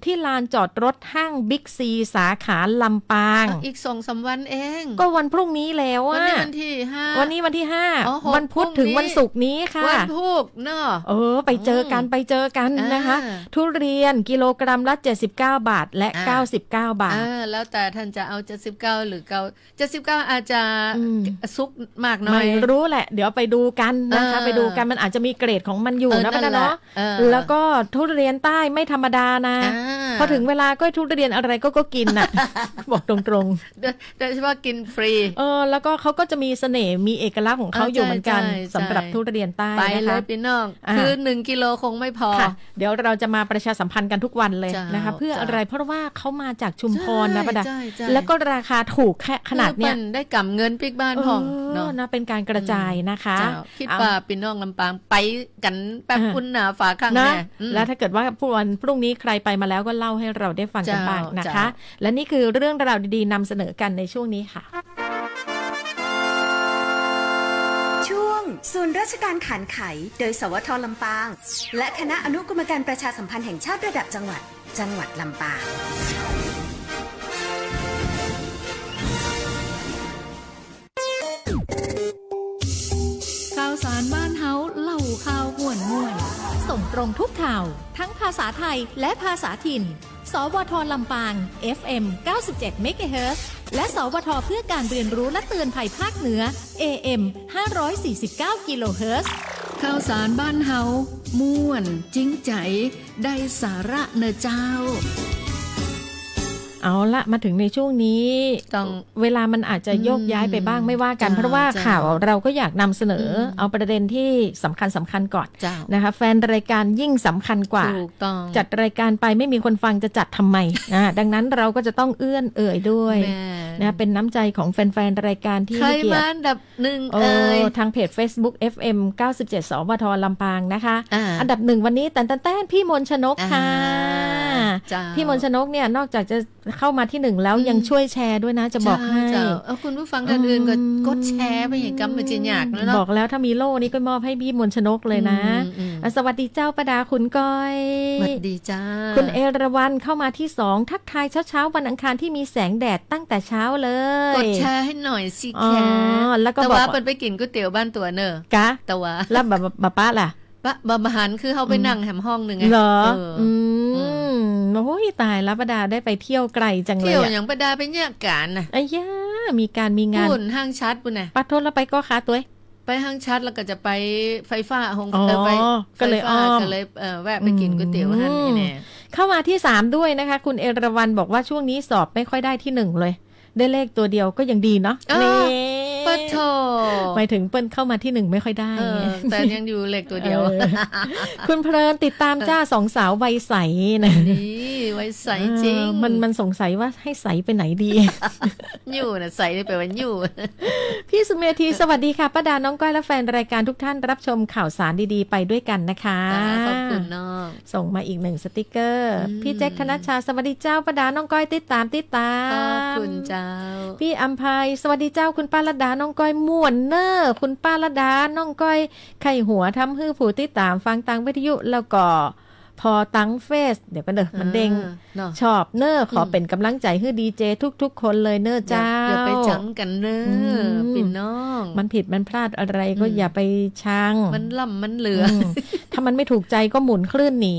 ที่ลานจอดรถห้างบิ๊กซีสาขาลำปางอีก 2-3 วันเองก็วันพรุ่งนี้แล้ววันนี้วันที่5วันพุธถึงวันศุกร์นี้ค่ะวันพุธเนาะไปเจอกันนะคะทุเรียนกิโลกรัมละ79 บาทและ99 บาทแล้วแต่ท่านจะเอา79หรือ79อาจจะซุกมากน้อยไม่รู้แหละเดี๋ยวไปดูกันนะคะไปดูกันมันอาจจะมีเกรดของมันอยู่นะป้าเนาะแล้วก็ทุเรียนใต้ไม่ธรรมดานะพอถึงเวลาก็ทุเรียนอะไรก็กินน่ะบอกตรงๆโดยเฉพาะกินฟรีแล้วก็เขาก็จะมีเสน่ห์มีเอกลักษณ์ของเขาอยู่เหมือนกันสำหรับทุเรียนใต้ไปเลยพี่น้องคือ1 กิโลคงไม่พอเดี๋ยวเราจะมาประชาสัมพันธ์กันทุกวันเลยนะคะเพื่ออะไรเพราะว่าเขามาจากชุมพรนะป้าดาแล้วก็ราคาถูกแค่ขนาดเนี้ยได้กำเงินปิกบ้านของเนาะนะเป็นการกระจายนะคะคิดว่าพี่น้องลำปางไปกันแป๊บคุณหนาฝาข้างแน่แล้วถ้าเกิดว่าวันพรุ่งนี้ใครไปมาแล้วก็เล่าให้เราได้ฟังกันบ้างนะคะและนี่คือเรื่องราวดีๆนำเสนอกันในช่วงนี้ค่ะช่วงศูนย์ราชการขานไขโดยสวท.ลำปางและคณะอนุกรรมการประชาสัมพันธ์แห่งชาติระดับจังหวัดลำปางข่าวสารบ้านเฮาเล่าข่าวม่วนส่งตรงทุกข่าวทั้งภาษาไทยและภาษาถิ่นสวท.ลำปาง FM 97 MHz และสวท.เพื่อการเรียนรู้และเตือนภัยภาคเหนือ AM 549 กิโลเฮิรตซ์ข่าวสารบ้านเฮาม่วนจริงใจได้สาระเนอะเจ้าเอาละมาถึงในช่วงนี้เวลามันอาจจะโยกย้ายไปบ้างไม่ว่ากันเพราะว่าข่าวเราก็อยากนำเสนอเอาประเด็นที่สำคัญก่อนนะคะแฟนรายการยิ่งสำคัญกว่าจัดรายการไปไม่มีคนฟังจะจัดทำไมดังนั้นเราก็จะต้องเอื้อนเอ่ยด้วยนะเป็นน้ำใจของแฟนๆรายการที่ให้เกียรติอันดับ1ทางเพจ Facebook FM 97 สวท.ลำปางนะคะอันดับ1วันนี้แต้นพี่มนชนกค่ะพี่มนชนกเนี่ยนอกจากจะเข้ามาที่1แล้วยังช่วยแชร์ด้วยนะจะบอกให้คุณผู้ฟังท่านอื่นก็กดแชร์ไปอย่างกำมันจะยากแล้วเนาะบอกแล้วถ้ามีโล่นี้ก็มอบให้พี่มนชนกเลยนะสวัสดีเจ้าประดาคุณก้อยสวัสดีจ้าคุณเอราวัณเข้ามาที่2ทักทายเช้าวันอังคารที่มีแสงแดดตั้งแต่เช้าเลยกดแชร์ให้หน่อยสิแคแล้วก็บอกว่าไปกินก๋วยเตี๋ยวบ้านตัวเนอะกะแต่ว่าแล้วแบบป้าล่ะบะหันคือเขาไปนั่งแหมห้องหนึ่งไงเหรอโอ้ยตายแล้วประดาได้ไปเที่ยวไกลจังเลยเที่ยวอย่างประดาไปเนี่ยการน่ะไอ้ย่ามีงานปุ่นห้างชัดปุ่นน่ะปัดโทษแล้วไปก็ค้าตัวไปห้างชัดแล้วก็จะไปไฟฟ้าห้องไปก็เลยแวะไปกินก๋วยเตี๋ยวหั่นนี่แน่ เข้ามาที่3ด้วยนะคะคุณเอราวัณบอกว่าช่วงนี้สอบไม่ค่อยได้ที่1เลยได้เลขตัวเดียวก็ยังดีเนาะนี่ปะโถหมายถึงเปิ้ลเข้ามาที่1ไม่ค่อยได้แต่ยังอยู่เลขตัวเดียวคุณเพลินติดตามจ้า2สาววัยใสนะนี่วัยใสจริงมันสงสัยว่าให้ใสไปไหนดีอยู่นะใสได้ไปวันอยู่พี่สุเมธีสวัสดีค่ะป้าดาน้องก้อยและแฟนรายการทุกท่านรับชมข่าวสารดีๆไปด้วยกันนะคะขอบคุณน้องส่งมาอีก1สติกเกอร์พี่แจ็คธนชชาสวัสดีเจ้าป้าดาน้องก้อยติดตามขอบคุณเจ้าพี่อัมภัยสวัสดีเจ้าคุณป้าระดาน้องก้อยม่วนเนอร์คุณป้าระดาน้องก้อยไข่หัวทำฮื้อผู้ติดตามฟังตังวิทยุแล้วก็พอตั้งเฟซเดี๋ยวกันเด้อมันเด้งชอบเนอขอเป็นกำลังใจให้ดีเจทุกๆคนเลยเนอเจ้าอย่าไปจังกันเนอพี่น้องมันผิดมันพลาดอะไรก็อย่าไปชังมันล่ำมันเหลือถ้ามันไม่ถูกใจก็หมุนคลื่นหนี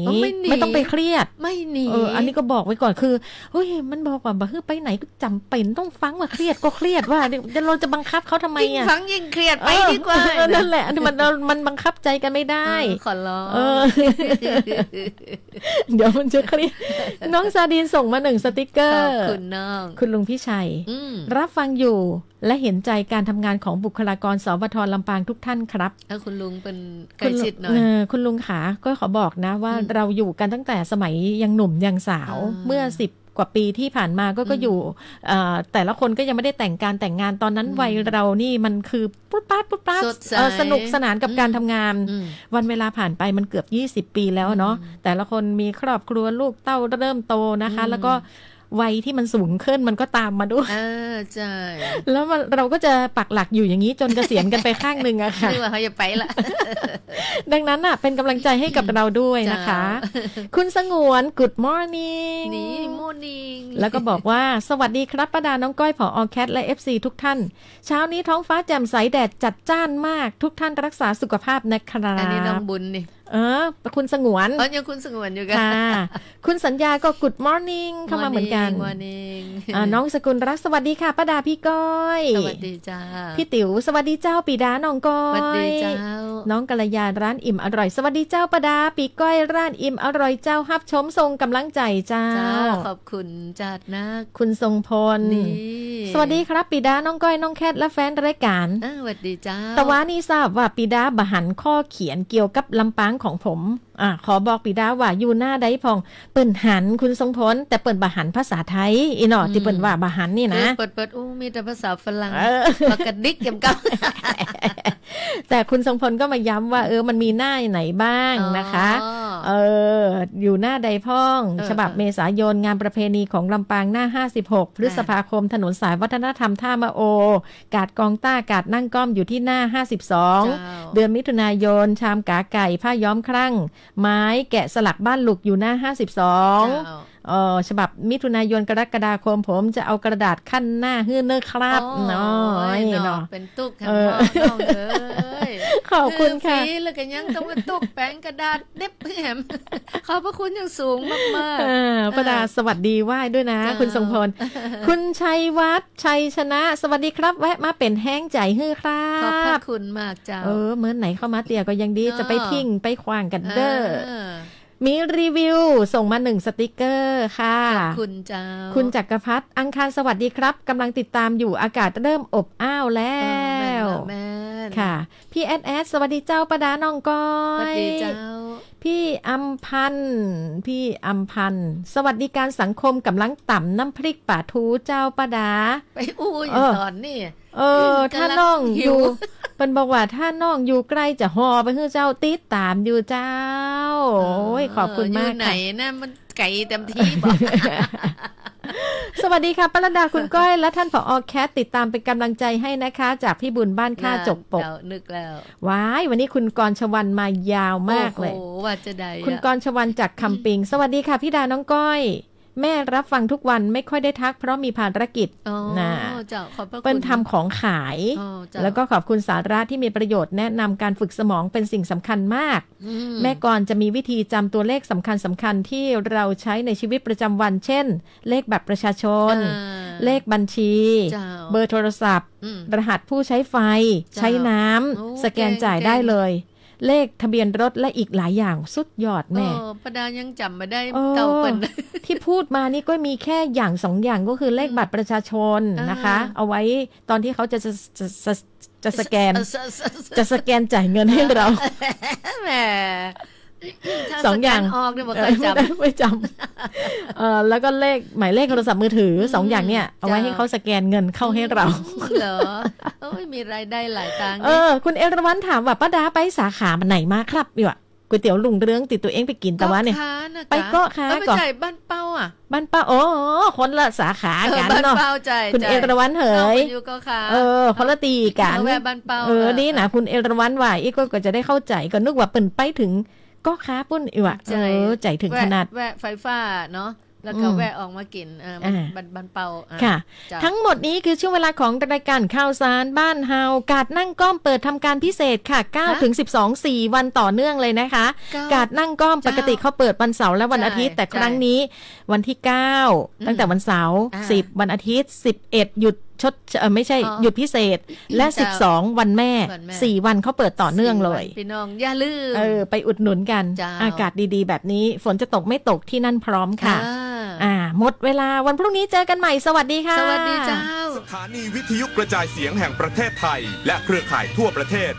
ไม่ต้องไปเครียดไม่หนีอันนี้ก็บอกไว้ก่อนคือเฮ้ยมันบอกว่าฮื้อไปไหนก็จำเป็นต้องฟังว่าเครียดก็เครียดว่าเราจะบังคับเขาทำไมฟังยิ่งเครียดไปดีกว่านั่นแหละมันบังคับใจกันไม่ได้ขอร้องเดี๋ยวมันจะเครียดน้องซาดินส่งมา1สติกเกอร์คุณน้องคุณลุงพี่ชัยรับฟังอยู่และเห็นใจการทำงานของบุคลากรสวทลำปางทุกท่านครับคุณลุงเป็นใกล้ชิดหน่อยคุณลุงขาก็ขอบอกนะว่าเราอยู่กันตั้งแต่สมัยยังหนุ่มยังสาวเมื่อ10กว่าปีที่ผ่านมาก็อยู่แต่ละคนก็ยังไม่ได้แต่งการแต่งงานตอนนั้นวัยเรานี่มันคือปุ๊บปั๊บสนุกสนานกับการทำงานวันเวลาผ่านไปมันเกือบ20ปีแล้วเนาะแต่ละคนมีครอบครัวลูกเต้าเริ่มโตนะคะแล้วก็วัยที่มันสูงขึ้นมันก็ตามมาด้วยใช่แล้วเราก็จะปักหลักอยู่อย่างนี้จนเกษียณกันไปข้างนึงอะค่ะคือว่าเขาจะไปละดังนั้นอะเป็นกำลังใจให้กับเราด้วยนะคะคุณสงวน Good morning นี่ morning แล้วก็บอกว่าสวัสดีครับป้าดาน้องก้อยผอ.แคทและ FC ทุกท่านเช้านี้ท้องฟ้าแจ่มใสแดดจัดจ้านมากทุกท่านรักษาสุขภาพนะครับอันนี้น้องบุญนี่คุณสงวนยังคุณสงวนอยู่กันค่ะคุณสัญญาก็ Good morning เข้ามาเหมือนกันน้องสกุลรักสวัสดีค่ะป้าดาพี่ก้อยสวัสดีจ้าพี่ติ๋วสวัสดีเจ้าปีดาน้องก้อยสวัสดีเจ้าน้องกัลยาร้านอิ่มอร่อยสวัสดีเจ้าป้าดาปีก้อยร้านอิ่มอร่อยเจ้าฮับชมทรงกำลังใจเจ้าขอบคุณจัดนะคุณทรงพลสวัสดีครับปีดาน้องก้อยน้องแคทและแฟนรายการสวัสดีเจ้าตะวานี่ทราบว่าปีดาบหันข้อเขียนเกี่ยวกับลำปางของผมขอบอกปีดาว่าอยู่หน้าได้พองเปิ่นหันคุณทรงพลแต่เปิ่นบหันภาษาไทยอีหนอที่เปิ่นว่าบหันนี่นะเปิดมีแต่ภาษาฝรั่งปากกระดิกเก็บกับแต่คุณทรงพลก็มาย้ำว่ามันมีหน้าไหนบ้างนะคะอยู่หน้าใดพ่องฉบับเมษายนงานประเพณีของลำปางหน้า56พฤษภาคมถนนสายวัฒนธรรมท่ามะโอกาดกองต้ากาดนั่งก้อมอยู่ที่หน้า52เดือนมิถุนายนชามกาไก่ผ้าย้อมครั่งไม้แกะสลักบ้านหลุกอยู่หน้า52ฉบับมิถุนายนกรกฎาคมผมจะเอากระดาษขั้นหน้าฮื้อเนอครับเนาะเป็นตุกแถมพ่อเลยขอบคุณค่ะแล้วก็ยังต้องมาตุกแป้งกระดาษเด็บแหมขอบพระคุณอย่างสูงมากๆป้าดาสวัสดีไหว้ด้วยนะคุณทรงพลคุณชัยวัฒน์ชัยชนะสวัสดีครับแวะมาเป็นแห้งใจฮื้อครับขอบพระคุณมากเจ้าเมื่อไหนเข้ามาเตี่ยก็ยังดีจะไปทิ้งไปขวางกันเด้อมีรีวิวส่งมา1สติกเกอร์ค่ะขอบคุณเจ้าคุณจักรพัฒน์อังคารสวัสดีครับกำลังติดตามอยู่อากาศเริ่มอบอ้าวแล้วค่ะพี่แอดสวัสดีเจ้าป้าดาน้องก้อยสวัสดีเจ้าพี่อัมพันธ์สวัสดิการสังคมกำลังต่ำน้ำพริกป่าทูเจ้าป้าดาไปอู้อยู่ตอนนี้ถ้าน้องอยู่เป็นบอกว่าถ้าน้องอยู่ใกล้จะห่อไปให้เจ้าติดตามอยู่เจ้าโอ้ยขอบคุณมากอยู่ไหนนะมันไก่เต็มที่บอกสวัสดีค่ะป้าระดาคุณก้อยและท่านผอ.แคทติดตามเป็นกำลังใจให้นะคะจากพี่บุญบ้านค่าจกปกนึกแล้วว้ายวันนี้คุณกรชวรรณมายาวมากเลยโอ้ว่าจะได้คุณกรชวรรณจากคำปิงสวัสดีค่ะพี่ดาน้องก้อยแม่รับฟังทุกวันไม่ค่อยได้ทักเพราะมีภารกิจนะเป็นทำของขายแล้วก็ขอบคุณสาระที่มีประโยชน์แนะนำการฝึกสมองเป็นสิ่งสำคัญมากแม่กรจะมีวิธีจำตัวเลขสำคัญที่เราใช้ในชีวิตประจำวันเช่นเลขบัตรประชาชนเลขบัญชีเบอร์โทรศัพท์รหัสผู้ใช้ไฟใช้น้ำสแกนจ่ายได้เลย เลขทะเบียนรถและอีกหลายอย่างสุดยอดแม่ประดายังจำมาได้เก่าเปิ่นที่พูดมานี่ก็มีแค่อย่างสองอย่างก็คือเลขบัตรประชาชนนะคะเอาไว้ตอนที่เขาจะสแกนจ่ายเงินให้เราแหมสองอย่างออกเนี่ยบอกเคยจำไม่จำแล้วก็หมายเลขโทรศัพท์มือถือสองอย่างเนี่ยเอาไว้ให้เขาสแกนเงินเข้าให้เราเหรอโอ้ยมีรายได้หลายทางคุณเอราวัณถามว่าป้าดาไปสาขาไหนมาครับนี่วะก๋วยเตี๋ยวลุงเรืองติดตัวเองไปกินแต่ว่าเนี่ยไปเกาะค้าก่อนไม่ใช่บ้านเป้าอ่ะบ้านเป้าคนละสาขากันเนาะคุณเอราวัณเหยคนละตีกันนี่นะคุณเอราวัณว่าอีกก็จะได้เข้าใจก็นึกว่าเปิ่นไปถึงก็ค้าปุ้นอีกว่ะใจถึงขนาดแวะไฟฟ้าเนาะแล้วก็แวะออกมากินบันเปาค่ะทั้งหมดนี้คือช่วงเวลาของรายการข่าวสารบ้านเฮากาดนั่งก้อมเปิดทำการพิเศษค่ะ9 ถึง 12 4 วันต่อเนื่องเลยนะคะกาดนั่งก้อมปกติเขาเปิดวันเสาร์และวันอาทิตย์แต่ครั้งนี้วันที่9ตั้งแต่วันเสาร์10วันอาทิตย์11หยุดไม่ใช่หยุดพิเศษและ12วันแม่4วันเขาเปิดต่อเนื่องเลยพี่น้องอย่าลืมไปอุดหนุนกันอากาศดีๆแบบนี้ฝนจะตกไม่ตกที่นั่นพร้อมค่ะหมดเวลาวันพรุ่งนี้เจอกันใหม่สวัสดีค่ะสวัสดีเจ้าสถานีวิทยุกระจายเสียงแห่งประเทศไทยและเครือข่ายทั่วประเทศ